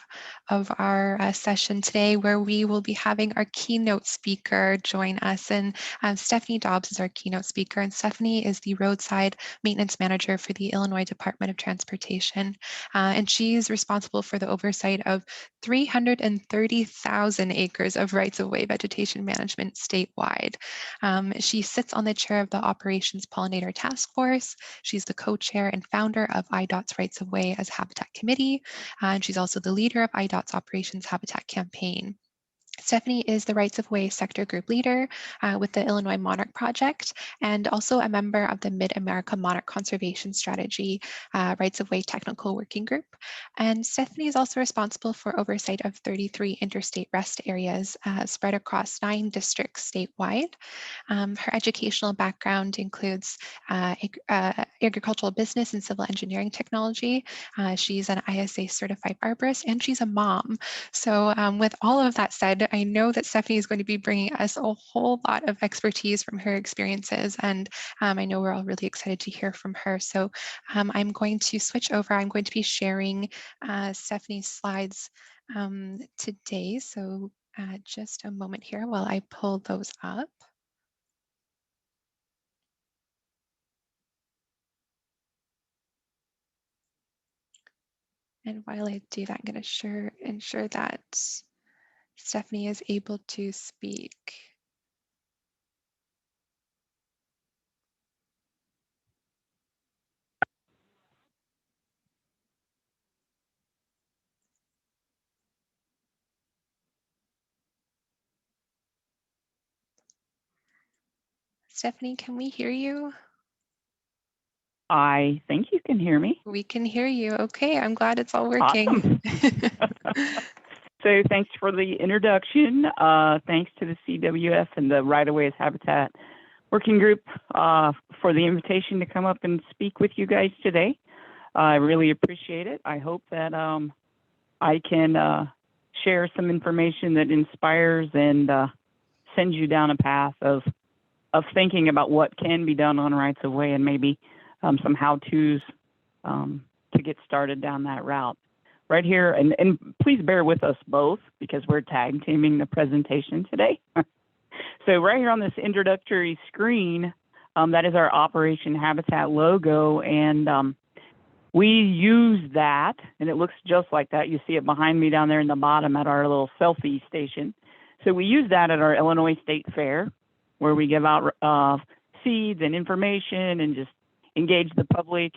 our session today, where we will be having our keynote speaker join us. And Stephanie Dobbs is our keynote speaker, and Stephanie is the Roadside Maintenance Manager for the Illinois Department of Transportation. And she's responsible for the oversight of 330,000 acres of rights-of-way vegetation management statewide. She sits on the chair of the Operations Pollinator Task Force. She's the co-chair and founder of IDOT's Rights of Way as Habitat Committee, and she's also the leader of IDOT's Operations Habitat Campaign. Stephanie is the Rights of Way Sector Group Leader with the Illinois Monarch Project, and also a member of the Mid-America Monarch Conservation Strategy Rights of Way Technical Working Group. And Stephanie is also responsible for oversight of 33 interstate rest areas spread across 9 districts statewide. Her educational background includes agricultural business and civil engineering technology. She's an ISA certified arborist, and she's a mom. So with all of that said, I know that Stephanie is going to be bringing us a whole lot of expertise from her experiences, and I know we're all really excited to hear from her. So I'm going to switch over. I'm going to be sharing Stephanie's slides today. So just a moment here while I pull those up. And while I do that, I'm going to ensure that Stephanie is able to speak. Stephanie, can we hear you? I think you can hear me. We can hear you. Okay, I'm glad it's all working. Awesome. So thanks for the introduction. Thanks to the CWF and the Right of Way as Habitat Working Group for the invitation to come up and speak with you guys today. I really appreciate it. I hope that I can share some information that inspires and sends you down a path of thinking about what can be done on rights of way, and maybe some how-tos to get started down that route. Right here, and please bear with us both because we're tag teaming the presentation today. So right here on this introductory screen, that is our Operation Habitat logo, and we use that, and it looks just like that. You see it behind me down there in the bottom at our little selfie station. So we use that at our Illinois State Fair, where we give out seeds and information and just engage the public.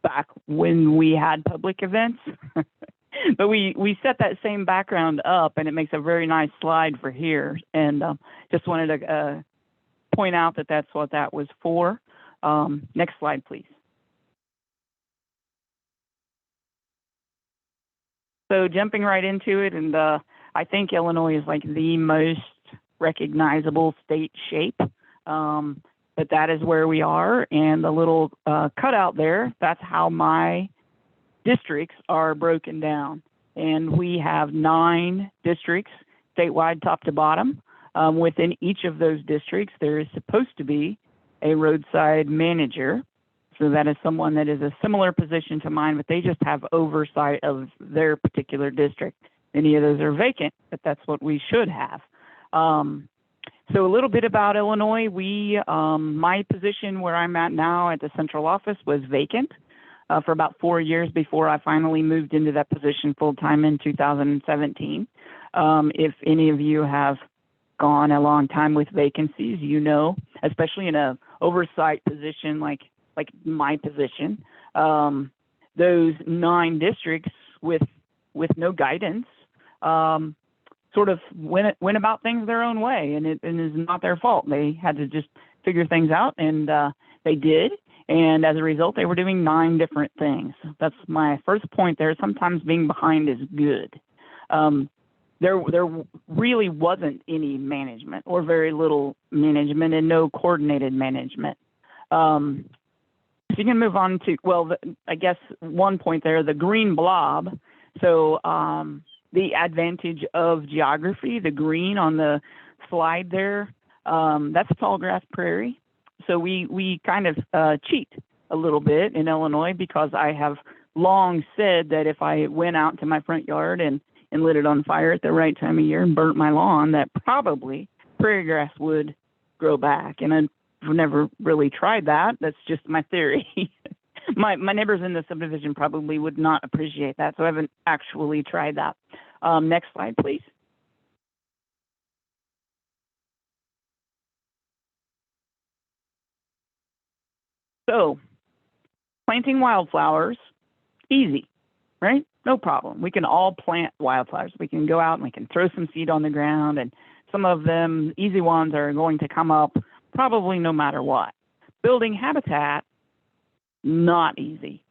Back when we had public events, but we set that same background up, and it makes a very nice slide for here. And just wanted to point out that that's what that was for. Next slide, please. So jumping right into it, and I think Illinois is like the most recognizable state shape, but that is where we are. And the little cutout there, that's how my districts are broken down. And we have 9 districts statewide, top to bottom. Within each of those districts, there is supposed to be a roadside manager. So that is someone that is a similar position to mine, but they just have oversight of their particular district. Many of those are vacant, but that's what we should have. So a little bit about Illinois. My position where I'm at now at the central office was vacant for about 4 years before I finally moved into that position full-time in 2017. If any of you have gone a long time with vacancies, you know, especially in a oversight position like my position, those 9 districts with no guidance sort of went about things their own way, and it is not their fault. They had to just figure things out, and they did. And as a result, they were doing 9 different things. That's my first point there. Sometimes being behind is good. There really wasn't any management, or very little management, and no coordinated management. So you can move on to, well, I guess one point there, the green blob. So the advantage of geography, the green on the slide there, that's tall grass prairie. So we kind of cheat a little bit in Illinois, because I have long said that if I went out to my front yard and lit it on fire at the right time of year and burnt my lawn, that probably prairie grass would grow back. And I've never really tried that. That's just my theory. My neighbors in the subdivision probably would not appreciate that, so I haven't actually tried that. Next slide, please. So, planting wildflowers, easy, right? No problem. We can all plant wildflowers. We can go out and we can throw some seed on the ground, and some of them, easy ones, are going to come up probably no matter what. Building habitat, not easy.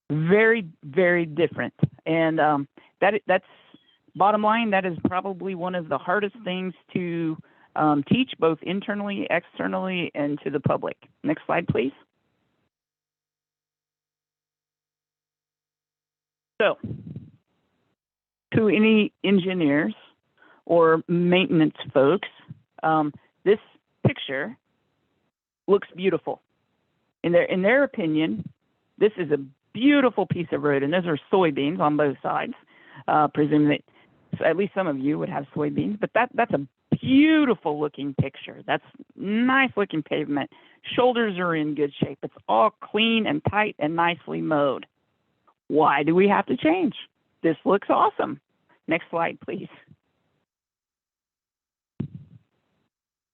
Very, very different. And that's bottom line, that is probably one of the hardest things to teach, both internally, externally, and to the public. Next slide, please. So, to any engineers or maintenance folks, this picture looks beautiful. In their opinion, this is a beautiful piece of road, and those are soybeans on both sides. Presume that at least some of you would have soybeans, but that's a beautiful looking picture. That's nice looking pavement. Shoulders are in good shape. It's all clean and tight and nicely mowed. Why do we have to change? This looks awesome. Next slide, please.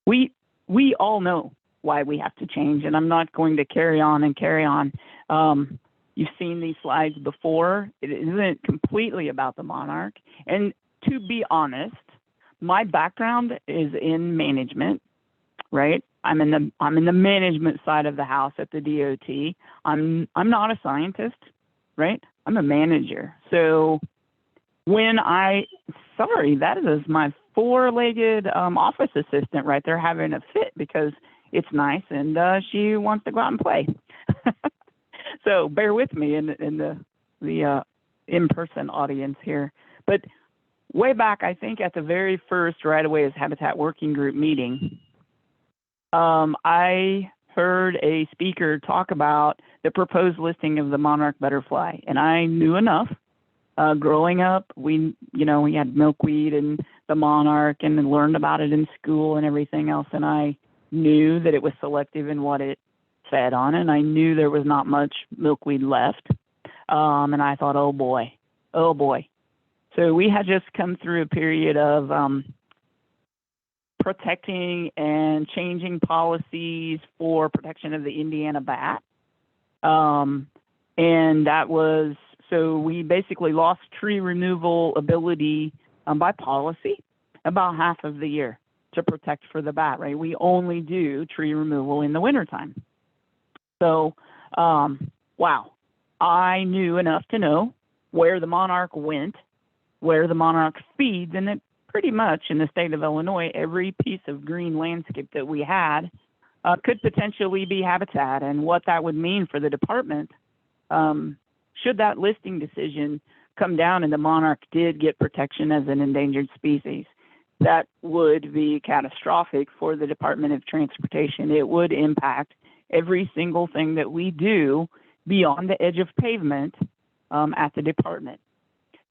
We all know why we have to change, and I'm not going to carry on. You've seen these slides before. It isn't completely about the Monarch. And to be honest, my background is in management, right? I'm in the management side of the house at the DOT. I'm not a scientist, right? I'm a manager. So when that is my 4-legged office assistant right there having a fit because it's nice and she wants to go out and play. So bear with me in the in-person audience here. But way back, I think at the very first Right Away is Habitat Working Group meeting, I heard a speaker talk about the proposed listing of the Monarch Butterfly, and I knew enough. Growing up, we had milkweed and the Monarch and learned about it in school and everything else, and I knew that it was selective in what it fed on, and I knew there was not much milkweed left. And I thought, oh boy. So we had just come through a period of protecting and changing policies for protection of the Indiana bat. And that was, so we basically lost tree removal ability by policy about half of the year to protect for the bat, right? We only do tree removal in the wintertime. So, wow, I knew enough to know where the Monarch went, where the Monarch feeds, and that pretty much in the state of Illinois, every piece of green landscape that we had could potentially be habitat, and what that would mean for the department should that listing decision come down and the Monarch did get protection as an endangered species. That would be catastrophic for the Department of Transportation. It would impact every single thing that we do beyond the edge of pavement at the department.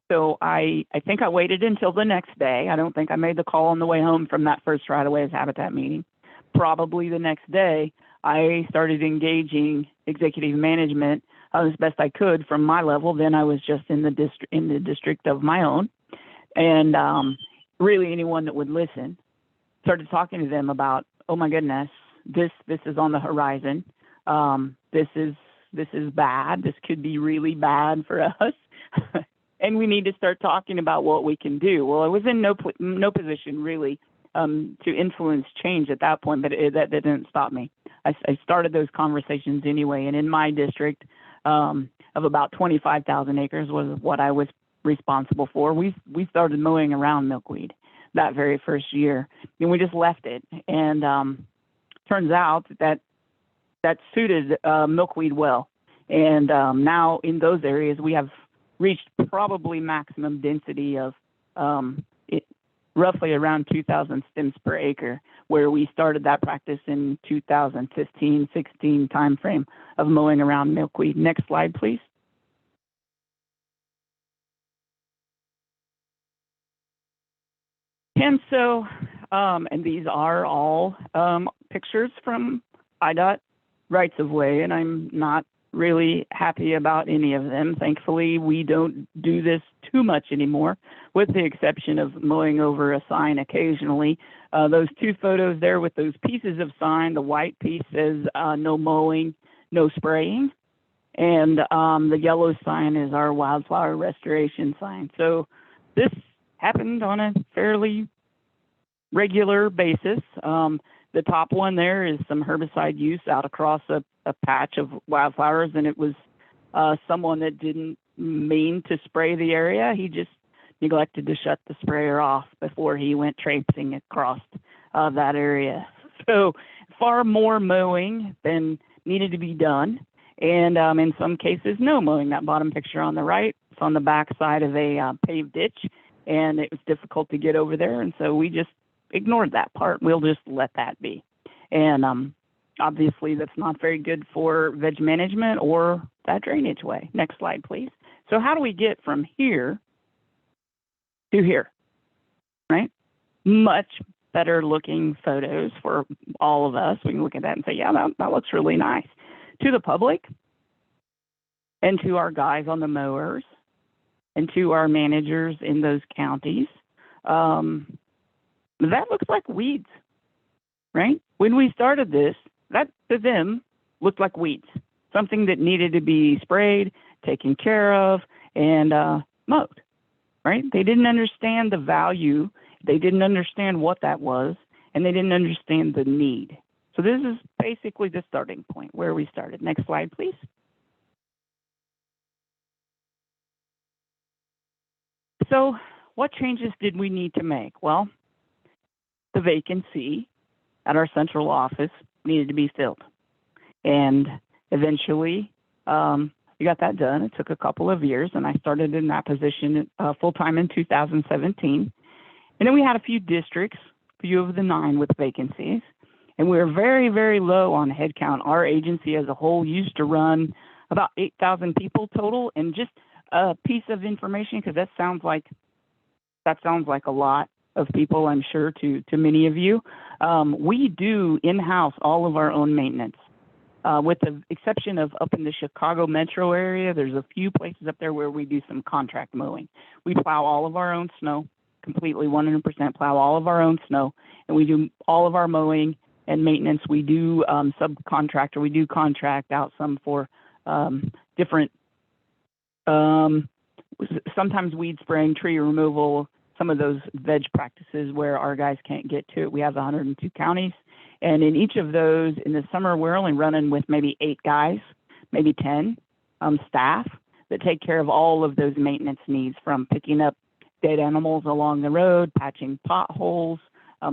So I think I waited until the next day. I don't think I made the call on the way home from that first right-of-ways habitat meeting. Probably the next day, I started engaging executive management as best I could from my level. Then I was just in the district of my own, and really anyone that would listen. Started talking to them about, oh my goodness, this is on the horizon. This is bad. This could be really bad for us. And we need to start talking about what we can do. Well, I was in no position really to influence change at that point, but that didn't stop me. I started those conversations anyway. And in my district of about 25,000 acres was what I was responsible for. We started mowing around milkweed that very first year, and we just left it. And turns out that suited milkweed well. And now in those areas, we have reached probably maximum density of roughly around 2,000 stems per acre, where we started that practice in 2015-16 timeframe of mowing around milkweed. Next slide, please. And so, and these are all pictures from IDOT rights of way, and I'm not really happy about any of them. Thankfully, we don't do this too much anymore, with the exception of mowing over a sign occasionally. Those two photos there with those pieces of sign, the white piece says no mowing, no spraying, and the yellow sign is our wildflower restoration sign. So this happened on a fairly regular basis. The top one there is some herbicide use out across a patch of wildflowers, and it was someone that didn't mean to spray the area. He just neglected to shut the sprayer off before he went traipsing across that area. So far more mowing than needed to be done, and in some cases, no mowing. That bottom picture on the right, it's on the back side of a paved ditch, and it was difficult to get over there, and so we just ignored that part. We'll just let that be. And obviously that's not very good for veg management or that drainage way. Next slide, please. So how do we get from here to here, right? Much better looking photos for all of us. We can look at that and say, yeah, that looks really nice. To the public and to our guys on the mowers and to our managers in those counties, that looks like weeds, right? When we started this, that to them looked like weeds, something that needed to be sprayed, taken care of, and mowed, right? They didn't understand the value. They didn't understand what that was, and they didn't understand the need. So this is basically the starting point where we started. Next slide, please. So what changes did we need to make? Well, the vacancy at our central office needed to be filled. And eventually, we got that done. It took a couple of years, and I started in that position full-time in 2017. And then we had a few districts, a few of the 9 with vacancies, and we were very, very low on headcount. Our agency as a whole used to run about 8,000 people total. And just a piece of information, because that sounds like a lot of people, I'm sure, to many of you. We do in-house all of our own maintenance, with the exception of up in the Chicago metro area. There's a few places up there where we do some contract mowing. We plow all of our own snow, completely 100% plow all of our own snow, and we do all of our mowing and maintenance. We do subcontractor. We do contract out some for different, sometimes weed spraying, tree removal, some of those veg practices where our guys can't get to it. We have 102 counties. And in each of those, in the summer, we're only running with maybe 8 guys, maybe 10 staff that take care of all of those maintenance needs, from picking up dead animals along the road, patching potholes,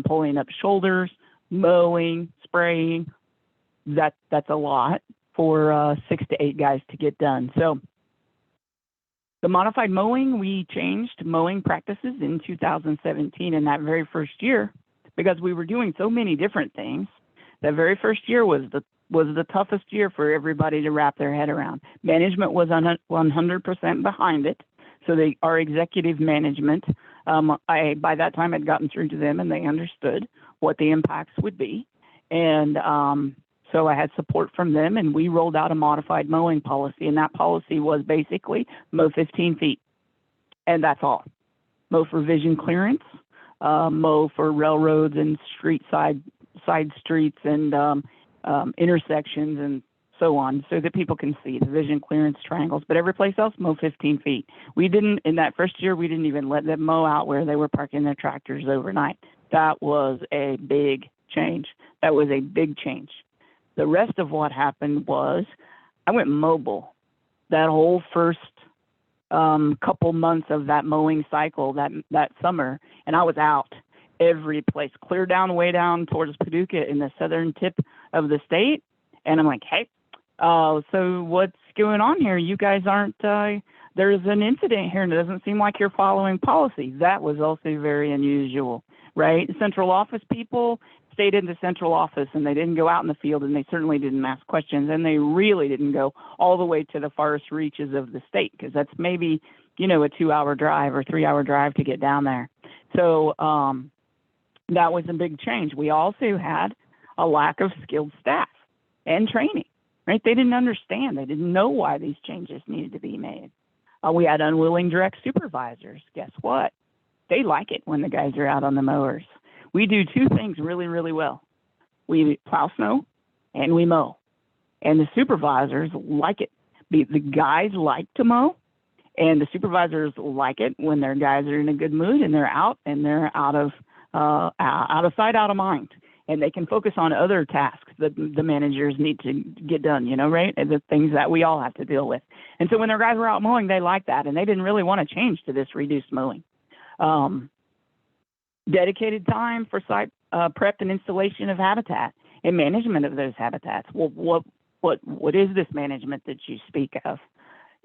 pulling up shoulders, mowing, spraying. That's a lot for 6 to 8 guys to get done. So the modified mowing, we changed mowing practices in 2017 in that very first year, because we were doing so many different things. That very first year was the toughest year for everybody to wrap their head around. Management was 100% behind it. So our executive management, by that time had gotten through to them and they understood what the impacts would be. And so I had support from them, and we rolled out a modified mowing policy. And that policy was basically mow 15 feet. And that's all. Mow for vision clearance, mow for railroads and side streets and intersections and so on, so that people can see the vision clearance triangles. But every place else, mow 15 feet. We didn't, in that first year, we didn't even let them mow out where they were parking their tractors overnight. That was a big change. That was a big change. The rest of what happened was I went mobile that whole first couple months of that mowing cycle that summer, and I was out every place, clear down, way down towards Paducah in the southern tip of the state. And I'm like, hey, so what's going on here? You guys aren't, there's an incident here and it doesn't seem like you're following policy. That was also very unusual, right? Central office people stayed in the central office and they didn't go out in the field, and they certainly didn't ask questions, and they really didn't go all the way to the farthest reaches of the state, because that's maybe, a 2-hour drive or 3-hour drive to get down there. So that was a big change. We also had a lack of skilled staff and training, right? They didn't understand. They didn't know why these changes needed to be made. We had unwilling direct supervisors. Guess what? They like it when the guys are out on the mowers. We do 2 things really, really well. We plow snow and we mow. And the supervisors like it. The guys like to mow, and the supervisors like it when their guys are in a good mood and they're out and they're out of sight, out of mind. And they can focus on other tasks that the managers need to get done, right? And the things that we all have to deal with. And so when their guys were out mowing, they liked that, and they didn't really want to change to this reduced mowing. Dedicated time for site prep and installation of habitat and management of those habitats. Well, what is this management that you speak of?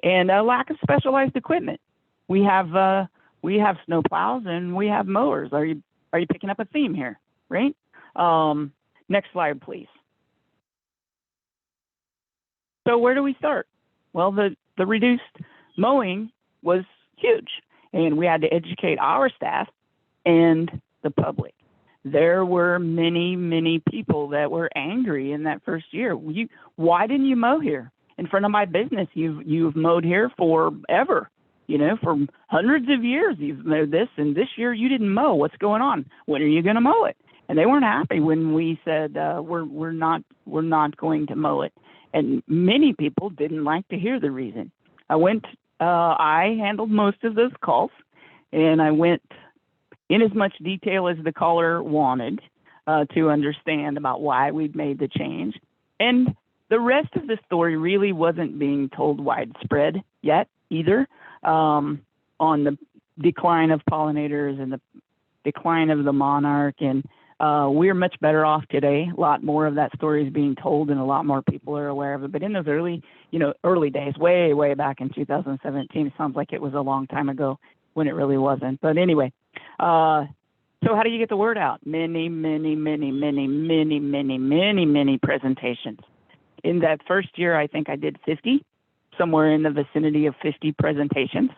And a lack of specialized equipment. We have snow plows and we have mowers. Are you picking up a theme here, right? Next slide, please. So where do we start? Well, the reduced mowing was huge, and we had to educate our staff and the public. There were many, many people that were angry in that first year. Why didn't you mow here? In front of my business, you've mowed here forever. For hundreds of years you've mowed this, and this year you didn't mow. What's going on? When are you going to mow it? And they weren't happy when we said we're not going to mow it. And many people didn't like to hear the reason. I handled most of those calls, and I went in as much detail as the caller wanted to understand about why we'd made the change. And the rest of the story really wasn't being told widespread yet either, on the decline of pollinators and the decline of the monarch. And we're much better off today. A lot more of that story is being told, and a lot more people are aware of it. But in those early days, way, way back in 2017, it sounds like it was a long time ago when it really wasn't. But anyway, so how do you get the word out? Many, many, many, many, many, many, many, many presentations. In that first year, I think I did 50, somewhere in the vicinity of 50 presentations.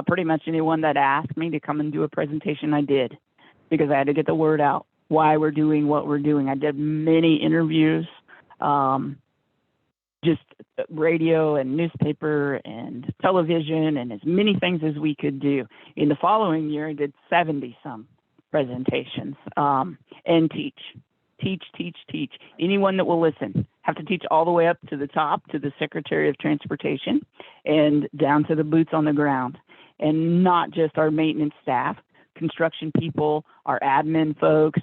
Pretty much anyone that asked me to come and do a presentation, I did, because I had to get the word out, why we're doing what we're doing. I did many interviews, just radio and newspaper and television, and as many things as we could do. In the following year, I did 70-some presentations, and teach. Anyone that will listen. Have to teach all the way up to the top, to the Secretary of Transportation, and down to the boots on the ground. And not just our maintenance staff, construction people, our admin folks,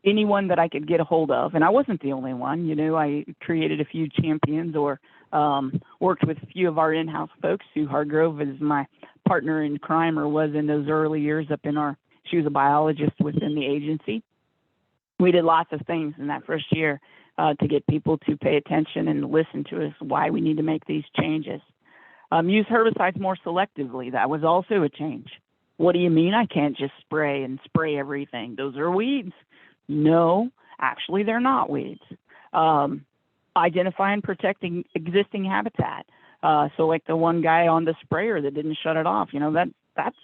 anyone that I could get a hold of. And I wasn't the only one. You know, I created a few champions or worked with a few of our in-house folks. Sue Hargrove is my partner in crime, or was in those early years up in our, she was a biologist within the agency. We did lots of things in that first year to get people to pay attention and listen to us, why we need to make these changes. Use herbicides more selectively. That was also a change. What do you mean I can't just spray and spray everything? Those are weeds. No, actually, they're not weeds. Identify and protecting existing habitat. So like the one guy on the sprayer that didn't shut it off, you know, that's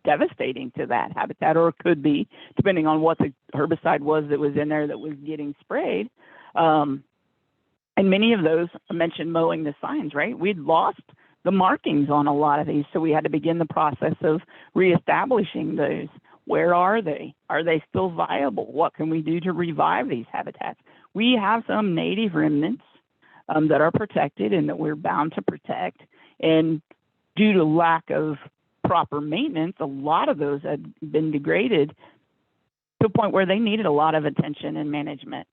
devastating to that habitat, or it could be, depending on what the herbicide was that was in there that was getting sprayed. And many of those, I mentioned mowing the signs, right? We'd lost the markings on a lot of these, so we had to begin the process of reestablishing those. Where are they? Are they still viable? What can we do to revive these habitats? We have some native remnants that are protected and that we're bound to protect. And due to lack of proper maintenance, a lot of those had been degraded to a point where they needed a lot of attention and management.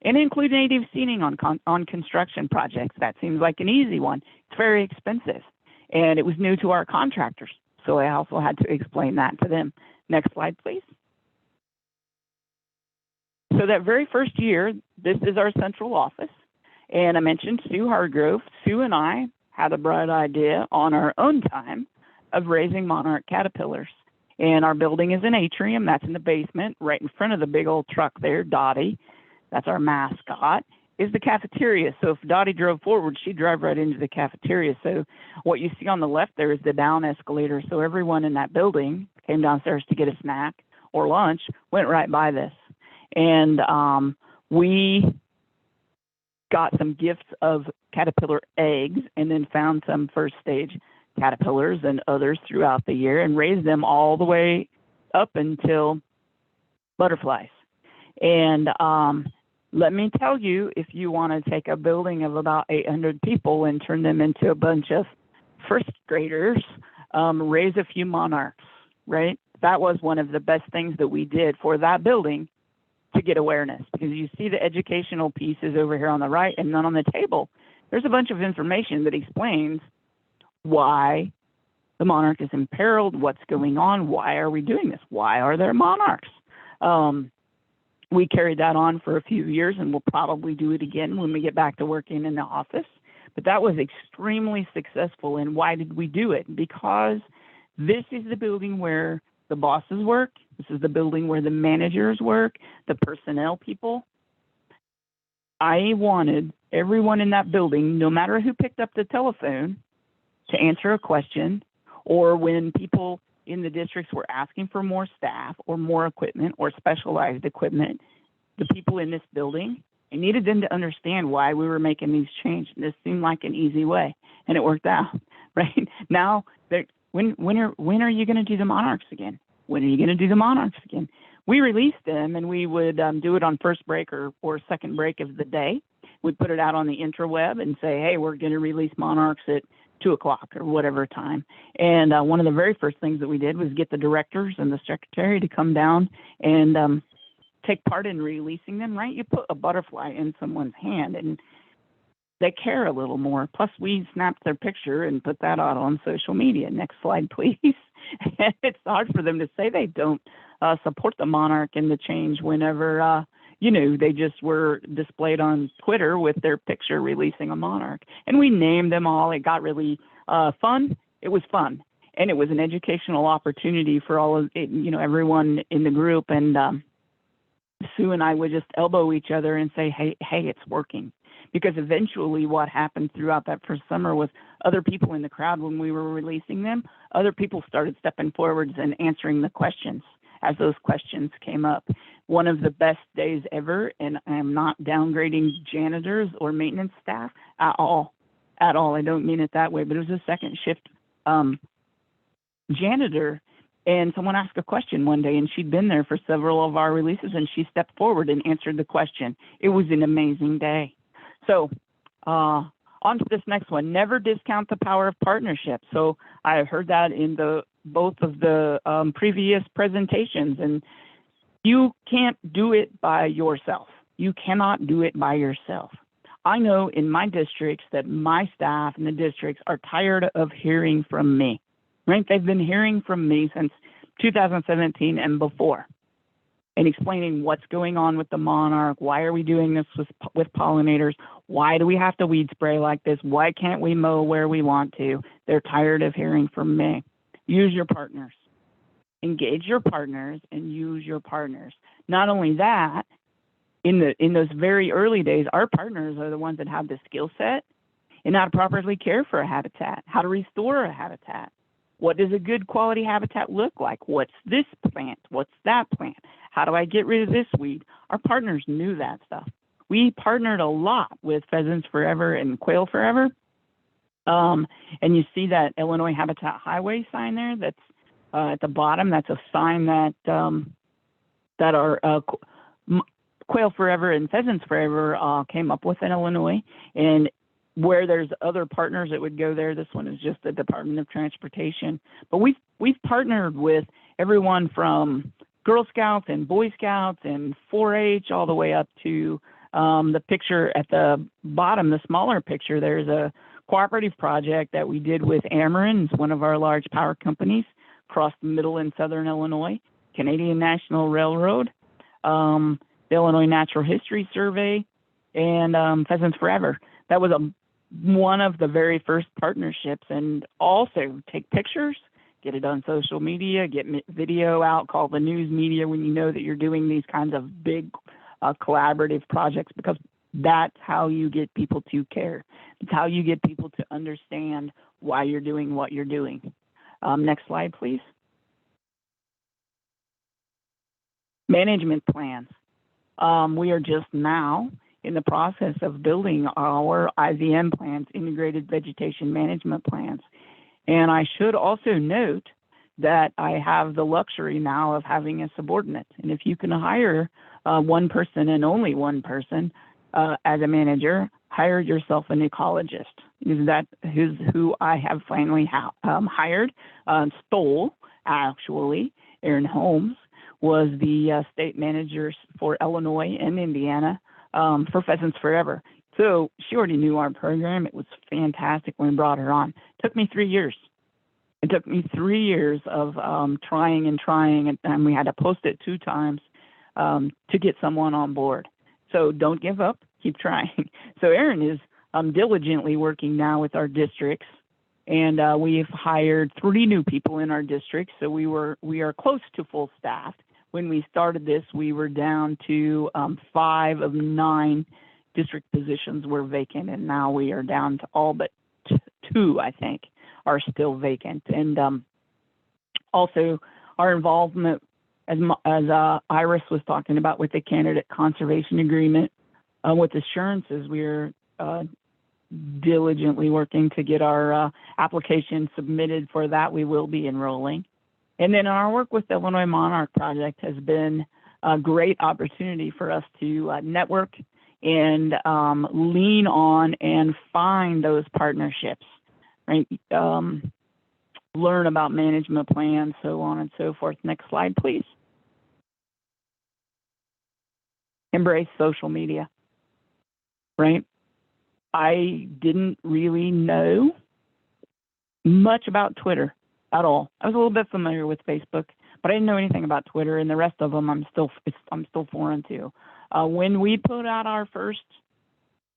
And include native seeding on construction projects. That seems like an easy one. It's very expensive. And it was new to our contractors. So I also had to explain that to them. Next slide, please. So that very first year, this is our central office. And I mentioned Sue Hargrove. Sue and I had a bright idea on our own time of raising monarch caterpillars. And our building is an atrium. That's in the basement, right in front of the big old truck there, Dottie. That's our mascot, is the cafeteria. So if Dottie drove forward, she'd drive right into the cafeteria. So what you see on the left there is the down escalator. So everyone in that building came downstairs to get a snack or lunch, went right by this. And we got some gifts of caterpillar eggs and then found some first stage caterpillars and others throughout the year and raised them all the way up until butterflies. And let me tell you, if you want to take a building of about 800 people and turn them into a bunch of first graders, raise a few monarchs, right? That was one of the best things that we did for that building to get awareness, because you see the educational pieces over here on the right, and then on the table, there's a bunch of information that explains why the monarch is imperiled, what's going on, why are we doing this, why are there monarchs? We carried that on for a few years, and we'll probably do it again when we get back to working in the office. But that was extremely successful. And why did we do it? Because this is the building where the bosses work. This is the building where the managers work, the personnel people. I wanted everyone in that building, no matter who picked up the telephone, to answer a question, or when people in the districts were asking for more staff or more equipment or specialized equipment, the people in this building, I needed them to understand why we were making these changes. This seemed like an easy way, and it worked out, right? Now, when are you going to do the monarchs again? When are you going to do the monarchs again? We released them, and we would do it on first break or second break of the day. We'd put it out on the intraweb and say, hey, we're going to release monarchs at 2 o'clock or whatever time. And one of the very first things that we did was get the directors and the secretary to come down and take part in releasing them, right? You put a butterfly in someone's hand and they care a little more. Plus, we snapped their picture and put that out on social media. Next slide, please. And it's hard for them to say they don't support the monarch and the change whenever they just were displayed on Twitter with their picture releasing a monarch. And we named them all. It got really fun. It was fun. And it was an educational opportunity for all of it, everyone in the group. And Sue and I would just elbow each other and say, hey, it's working. Because eventually what happened throughout that first summer was other people in the crowd, when we were releasing them, other people started stepping forwards and answering the questions as those questions came up. One of the best days ever, and I'm not downgrading janitors or maintenance staff at all. I don't mean it that way, but it was a second shift janitor, and someone asked a question one day, and she'd been there for several of our releases, and she stepped forward and answered the question. It was an amazing day. So on to this next one. Never discount the power of partnership. So I heard that in both of the previous presentations, and You can't do it by yourself. You cannot do it by yourself. I know in my districts that my staff in the districts are tired of hearing from me, right? They've been hearing from me since 2017 and before, and explaining what's going on with the Monarch. Why are we doing this with pollinators? Why do we have to weed spray like this? Why can't we mow where we want to? They're tired of hearing from me. Use your partners. Engage your partners and use your partners. Not only that, in those very early days, our partners are the ones that have the skill set and how to properly care for a habitat, how to restore a habitat. What does a good quality habitat look like? What's this plant? What's that plant? How do I get rid of this weed? Our partners knew that stuff. We partnered a lot with Pheasants Forever and Quail Forever. And you see that Illinois Habitat Highway sign there that's at the bottom. That's a sign that our Quail Forever and Pheasants Forever came up with in Illinois. And where there's other partners that would go there, this one is just the Department of Transportation. But we've partnered with everyone from Girl Scouts and Boy Scouts and 4-H all the way up to the picture at the bottom, the smaller picture. There's a cooperative project that we did with Ameren, it's one of our large power companies across middle and southern Illinois, Canadian National Railroad, the Illinois Natural History Survey, and Pheasants Forever. That was one of the very first partnerships. And also take pictures, get it on social media, get video out, call the news media when you know that you're doing these kinds of big collaborative projects, because that's how you get people to care. It's how you get people to understand why you're doing what you're doing. Next slide, please. Management plans. We are just now in the process of building our IVM plans, integrated vegetation management plans. And I should also note that I have the luxury now of having a subordinate. And if you can hire one person and only one person as a manager, hire yourself an ecologist. That is who I have finally hired. Stoll, actually, Erin Holmes, was the state manager for Illinois and Indiana for Pheasants Forever. So she already knew our program. It was fantastic when we brought her on. It took me 3 years. It took me 3 years of trying, and we had to post it 2 times to get someone on board. So don't give up, keep trying. So Erin is diligently working now with our districts, and we've hired 3 new people in our districts. So we are close to full staffed. When we started this, we were down to 5 of 9 district positions were vacant, and now we are down to all but 2, I think, are still vacant. And also our involvement, as Iris was talking about, with the candidate conservation agreement, with assurances, we're diligently working to get our application submitted for that. We will be enrolling. And then our work with the Illinois Monarch Project has been a great opportunity for us to network and lean on and find those partnerships, right? Learn about management plans, so on and so forth. Next slide, please. Embrace social media, right? I didn't really know much about Twitter at all. I was a little bit familiar with Facebook, but I didn't know anything about Twitter, and the rest of them I'm still foreign to. When we put out our first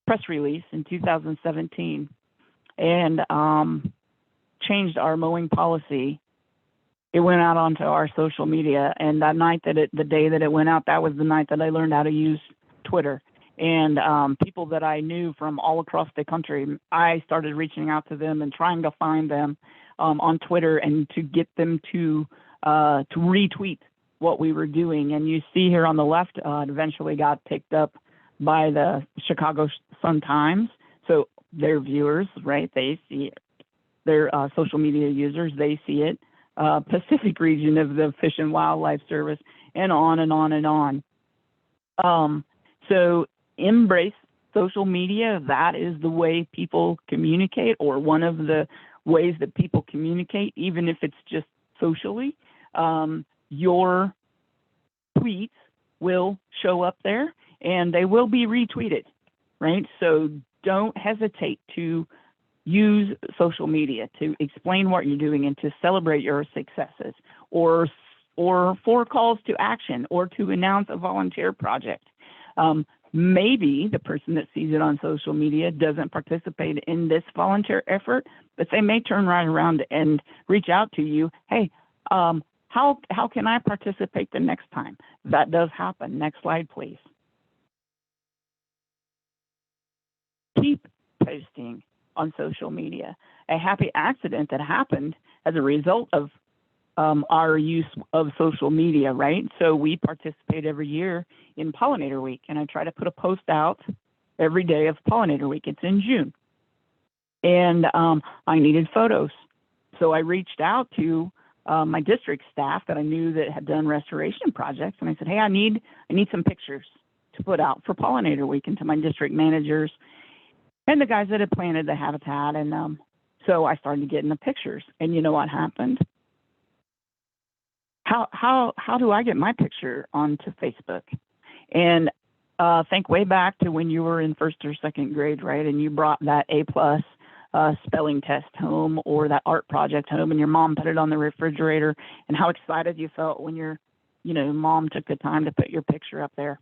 press release in 2017 and changed our mowing policy, it went out onto our social media. And that night the day that it went out, that was the night that I learned how to use Twitter. And people that I knew from all across the country, I started reaching out to them and trying to find them on Twitter and to get them to retweet what we were doing. And you see here on the left, it eventually got picked up by the Chicago Sun-Times. So their viewers, right, they see it. Their social media users, they see it. Pacific region of the Fish and Wildlife Service, and on and on and on. So embrace social media. That is the way people communicate, or one of the ways that people communicate, even if it's just socially. Your tweets will show up there and they will be retweeted, right? So don't hesitate to use social media to explain what you're doing and to celebrate your successes, or for calls to action, or to announce a volunteer project. Maybe the person that sees it on social media doesn't participate in this volunteer effort, but they may turn right around and reach out to you. Hey, how can I participate the next time? That does happen. Next slide, please. Keep posting on social media. A happy accident that happened as a result of our use of social media, right? So we participate every year in Pollinator Week, and I try to put a post out every day of Pollinator Week. It's in June. And I needed photos. So I reached out to my district staff that I knew that had done restoration projects, and I said, hey, I need some pictures to put out for Pollinator Week, and to my district managers and the guys that had planted the habitat. And so I started getting the pictures. And you know what happened? How do I get my picture onto Facebook? And think way back to when you were in first or second grade, right? And you brought that A+ spelling test home, or that art project home, and your mom put it on the refrigerator, and how excited you felt when your mom took the time to put your picture up there.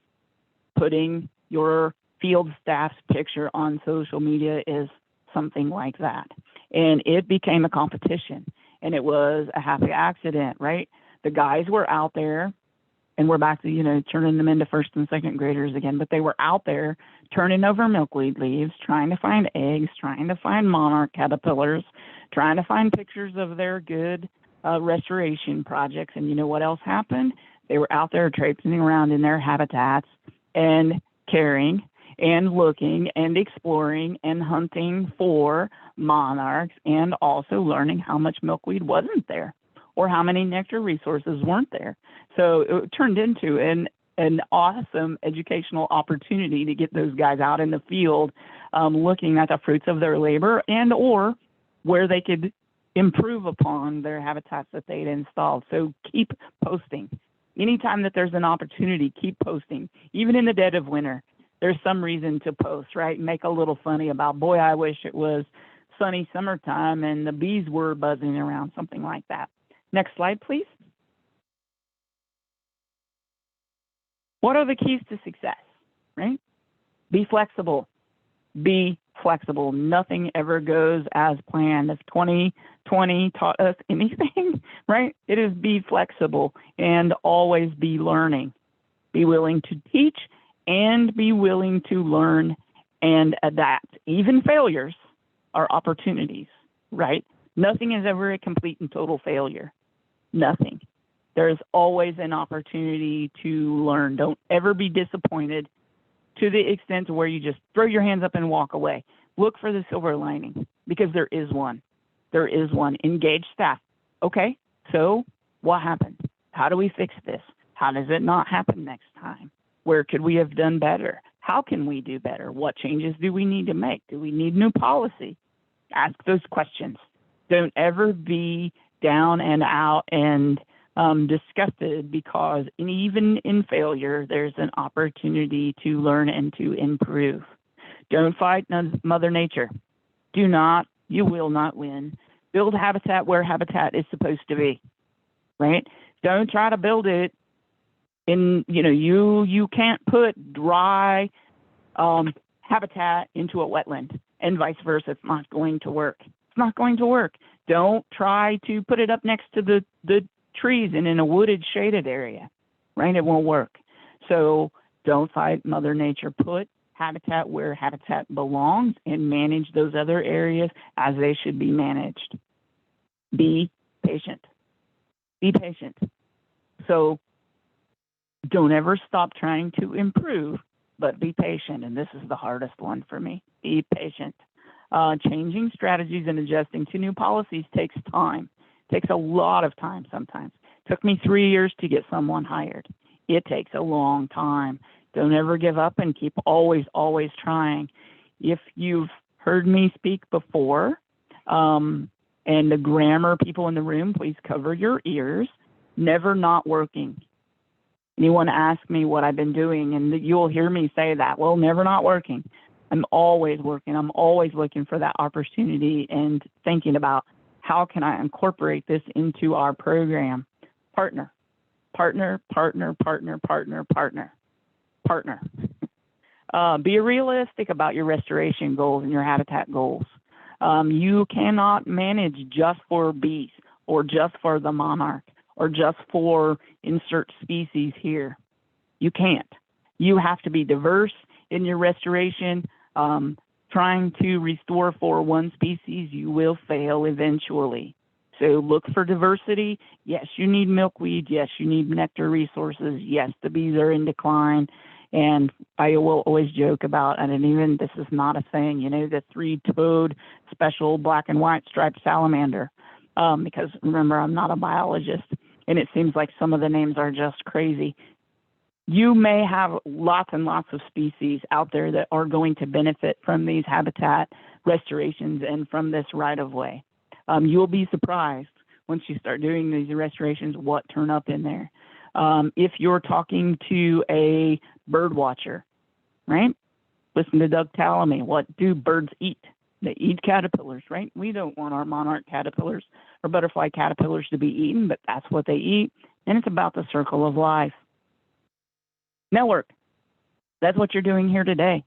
Putting your field staff's picture on social media is something like that. And it became a competition, and it was a happy accident, right? The guys were out there, and we're back to, turning them into first and second graders again, but they were out there turning over milkweed leaves, trying to find eggs, trying to find monarch caterpillars, trying to find pictures of their good restoration projects. And you know what else happened? They were out there traipsing around in their habitats and caring and looking and exploring and hunting for monarchs, and also learning how much milkweed wasn't there, or how many nectar resources weren't there. So it turned into an awesome educational opportunity to get those guys out in the field, looking at the fruits of their labor, and or where they could improve upon their habitats that they'd installed. So keep posting. Anytime that there's an opportunity, keep posting. Even in the dead of winter, there's some reason to post, right? Make a little funny about, boy, I wish it was sunny summertime and the bees were buzzing around, something like that. Next slide, please. What are the keys to success, right? Be flexible. Be flexible. Nothing ever goes as planned. If 2020 taught us anything, right? It is be flexible and always be learning. Be willing to teach and be willing to learn and adapt. Even failures are opportunities, right? Nothing is ever a complete and total failure. Nothing. There's always an opportunity to learn. Don't ever be disappointed to the extent to where you just throw your hands up and walk away. Look for the silver lining, because there is one. There is one. Engage staff. Okay, so what happened? How do we fix this? How does it not happen next time? Where could we have done better? How can we do better? What changes do we need to make? Do we need new policy? Ask those questions. Don't ever be down and out and disgusted, because even in failure, there's an opportunity to learn and to improve. Don't fight Mother Nature. Do not, you will not win. Build habitat where habitat is supposed to be, right? Don't try to build it in, you can't put dry habitat into a wetland, and vice versa. It's not going to work. It's not going to work. Don't try to put it up next to the trees and in a wooded, shaded area, right? It won't work. So don't fight Mother Nature. Put habitat where habitat belongs and manage those other areas as they should be managed. Be patient. Be patient. So don't ever stop trying to improve, but be patient. And this is the hardest one for me. Be patient. Changing strategies and adjusting to new policies takes time. Takes a lot of time sometimes. Took me 3 years to get someone hired. It takes a long time. Don't ever give up and keep always trying. If you've heard me speak before, and the grammar people in the room, please cover your ears. Never not working. Anyone ask me what I've been doing, and you'll hear me say that. Well, never not working. I'm always working. I'm always looking for that opportunity and thinking about how can I incorporate this into our program. Partner, partner, partner, partner, partner, partner, partner. Be realistic about your restoration goals and your habitat goals. You cannot manage just for bees or just for the monarch or just for insert species here. You can't. You have to be diverse in your restoration. Trying to restore for one species, you will fail eventually. So look for diversity. Yes, you need milkweed. Yes, you need nectar resources. Yes, the bees are in decline. And I will always joke about, and even this is not a thing, you know, the three-toed special black and white striped salamander. Because remember, I'm not a biologist, and it seems like some of the names are just crazy. You may have lots and lots of species out there that are going to benefit from these habitat restorations and from this right-of-way. You'll be surprised once you start doing these restorations what turn up in there. If you're talking to a bird watcher, right? Listen to Doug Tallamy. What do birds eat? They eat caterpillars, right? We don't want our monarch caterpillars or butterfly caterpillars to be eaten, but that's what they eat. And it's about the circle of life. Network. That's what you're doing here today.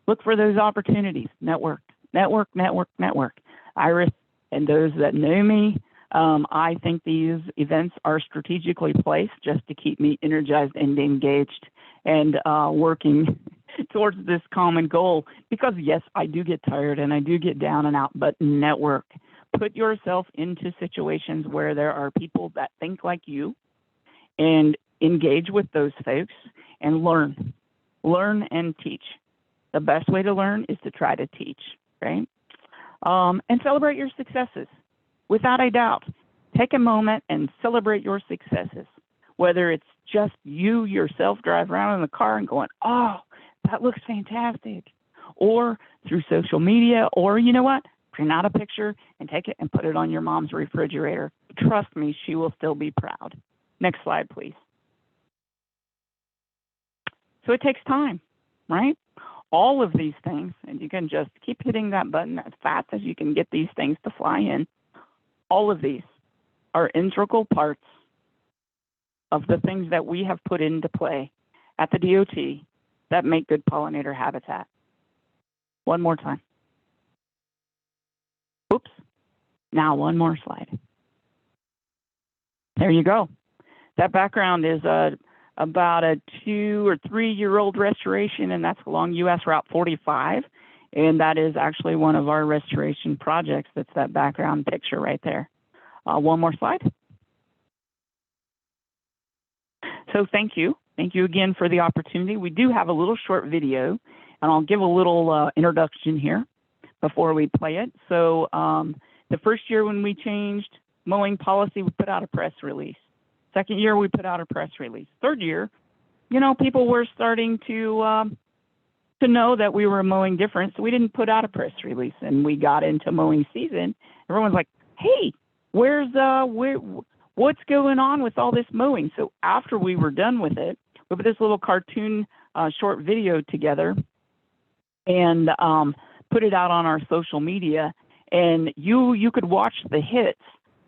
Look for those opportunities. Network, network, network, network. Iris and those that know me, I think these events are strategically placed just to keep me energized and engaged and working towards this common goal. Because yes, I do get tired and I do get down and out, but network. Put yourself into situations where there are people that think like you and engage with those folks and learn. Learn and teach. The best way to learn is to try to teach, right? And celebrate your successes. Without a doubt, take a moment and celebrate your successes. Whether it's just you yourself drive around in the car and going, oh, that looks fantastic. Or through social media, or you know what? Print out a picture and take it and put it on your mom's refrigerator. Trust me, she will still be proud. Next slide, please. So it takes time, right? All of these things, and you can just keep hitting that button as fast as you can get these things to fly in. All of these are integral parts of the things that we have put into play at the DOT that make good pollinator habitat. One more time. Oops. Now one more slide. There you go. That background is about a 2 or 3 year old restoration, and that's along US Route 45. And that is actually one of our restoration projects. That's that background picture right there. One more slide. So thank you. Thank you again for the opportunity. We do have a little short video, and I'll give a little introduction here before we play it. So the first year when we changed mowing policy, we put out a press release. Second year, we put out a press release. Third year, you know, people were starting to know that we were mowing different, so we didn't put out a press release. And we got into mowing season. Everyone's like, hey, what's going on with all this mowing? So after we were done with it, we put this little cartoon short video together and put it out on our social media. And you could watch the hits.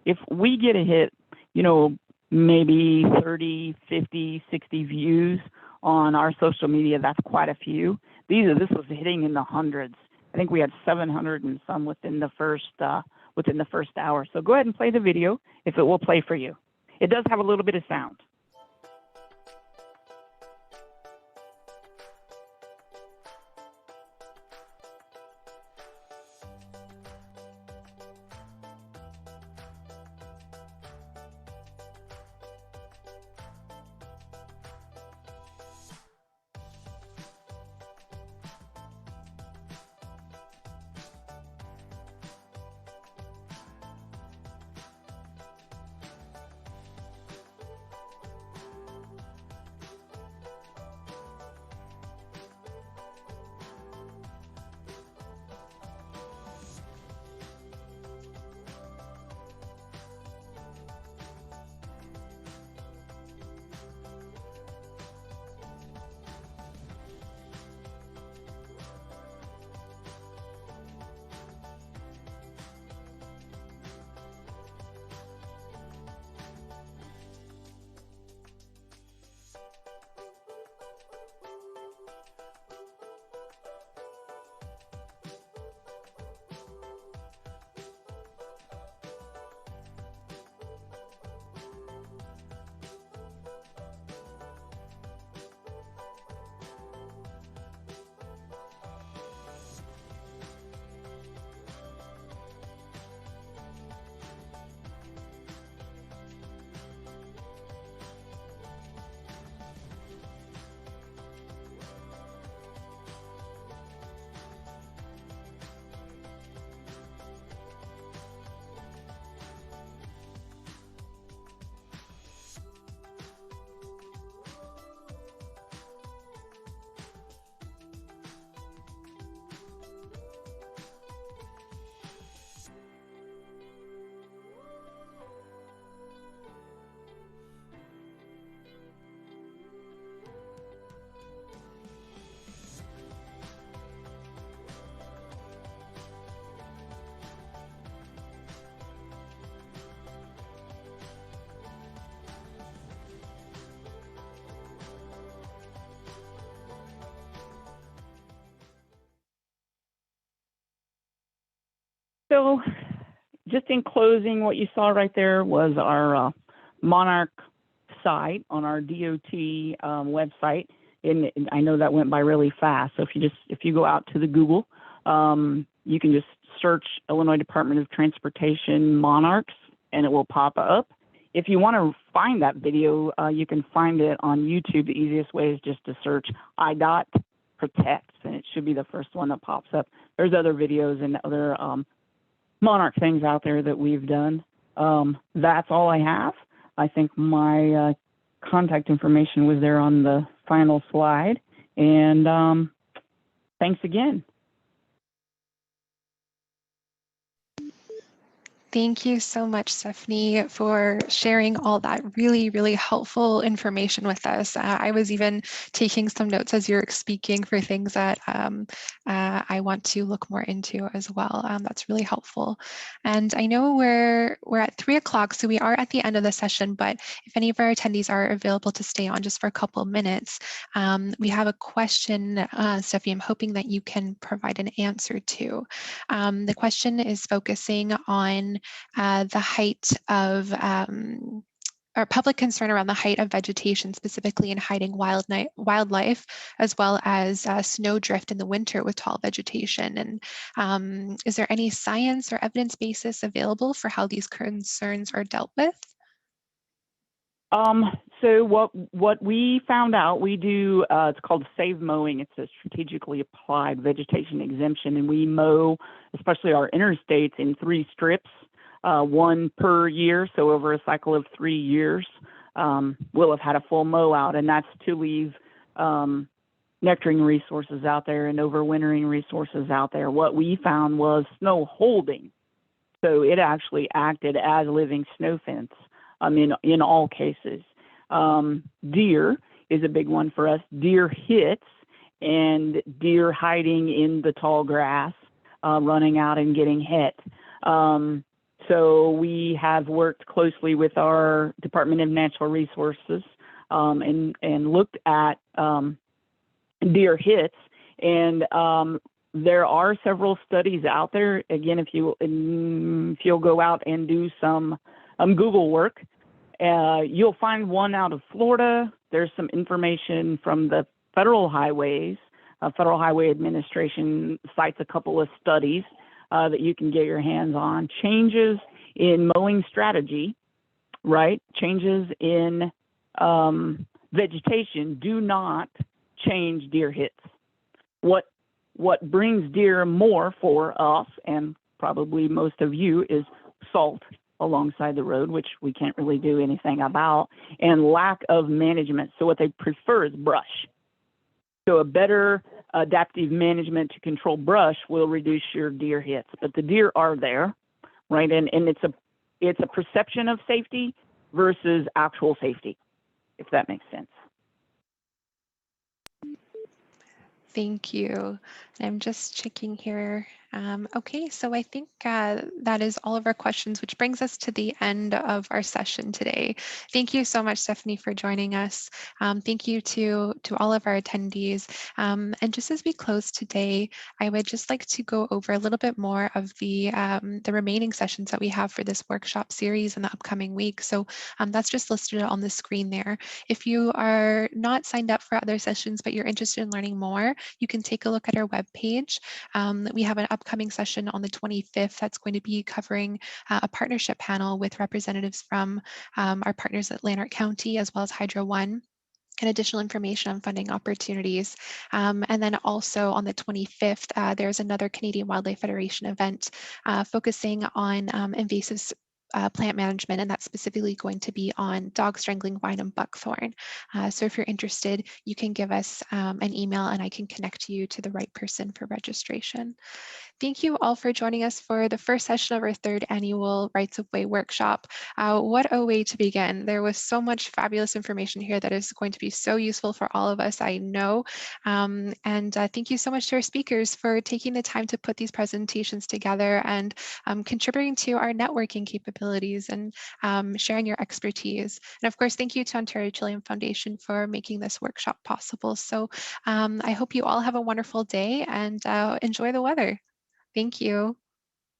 If we get a hit, you know, maybe 30, 50, 60 views on our social media, that's quite a few. This was hitting in the hundreds. I think we had 700 and some within the first hour. So go ahead and play the video if it will play for you. It does have a little bit of sound. So just in closing, what you saw right there was our Monarch site on our DOT website. And I know that went by really fast. So if you go out to the Google, you can just search Illinois Department of Transportation Monarchs and it will pop up. If you want to find that video, you can find it on YouTube. The easiest way is just to search IDOT Protects, and it should be the first one that pops up. There's other videos and other Monarch things out there that we've done. That's all I have. I think my contact information was there on the final slide. And thanks again. Thank you so much, Stephanie, for sharing all that really, really helpful information with us. I was even taking some notes as you're speaking for things that I want to look more into as well. That's really helpful. And I know we're at 3 o'clock, so we are at the end of the session, but if any of our attendees are available to stay on just for a couple of minutes, we have a question, Stephanie, I'm hoping that you can provide an answer to. The question is focusing on the height of or public concern around the height of vegetation, specifically in hiding wildlife, as well as snowdrift in the winter with tall vegetation. And is there any science or evidence basis available for how these concerns are dealt with? So what we found out, we do, it's called SAVE mowing. It's a strategically applied vegetation exemption, and we mow, especially our interstates, in 3 strips, 1 per year. So over a cycle of 3 years, we'll have had a full mow out, and that's to leave nectaring resources out there and overwintering resources out there. What we found was snow holding. So it actually acted as living snow fence. In all cases. Deer is a big one for us. Deer hits and deer hiding in the tall grass, running out and getting hit. So we have worked closely with our Department of Natural Resources and looked at deer hits. And there are several studies out there. Again, if you'll go out and do some Google work, you'll find one out of Florida. There's some information from the Federal Highways. Federal Highway Administration cites a couple of studies that you can get your hands on. Changes in mowing strategy, right? Changes in vegetation do not change deer hits. What brings deer more for us, and probably most of you, is salt alongside the road, which we can't really do anything about, and lack of management. So what they prefer is brush. So a better adaptive management to control brush will reduce your deer hits. But the deer are there, right? And it's a perception of safety versus actual safety, if that makes sense. Thank you. I'm just checking here. Okay, so I think that is all of our questions, which brings us to the end of our session today. Thank you so much, Stephanie, for joining us. Thank you to all of our attendees. And just as we close today, I would just like to go over a little bit more of the remaining sessions that we have for this workshop series in the upcoming week. So that's just listed on the screen there. If you are not signed up for other sessions, but you're interested in learning more, you can take a look at our webpage. We have an upcoming session on the 25th that's going to be covering a partnership panel with representatives from our partners at Lanark County as well as Hydro One, and additional information on funding opportunities. And then also on the 25th, there's another Canadian Wildlife Federation event focusing on invasive plant management, and that's specifically going to be on dog strangling vine and buckthorn. So if you're interested, you can give us an email and I can connect you to the right person for registration. Thank you all for joining us for the first session of our 3rd annual Rights of Way workshop. What a way to begin. There was so much fabulous information here that is going to be so useful for all of us, I know. And thank you so much to our speakers for taking the time to put these presentations together and contributing to our networking capabilities and sharing your expertise. And of course, thank you to Ontario Chilean Foundation for making this workshop possible. So I hope you all have a wonderful day and enjoy the weather. Thank you.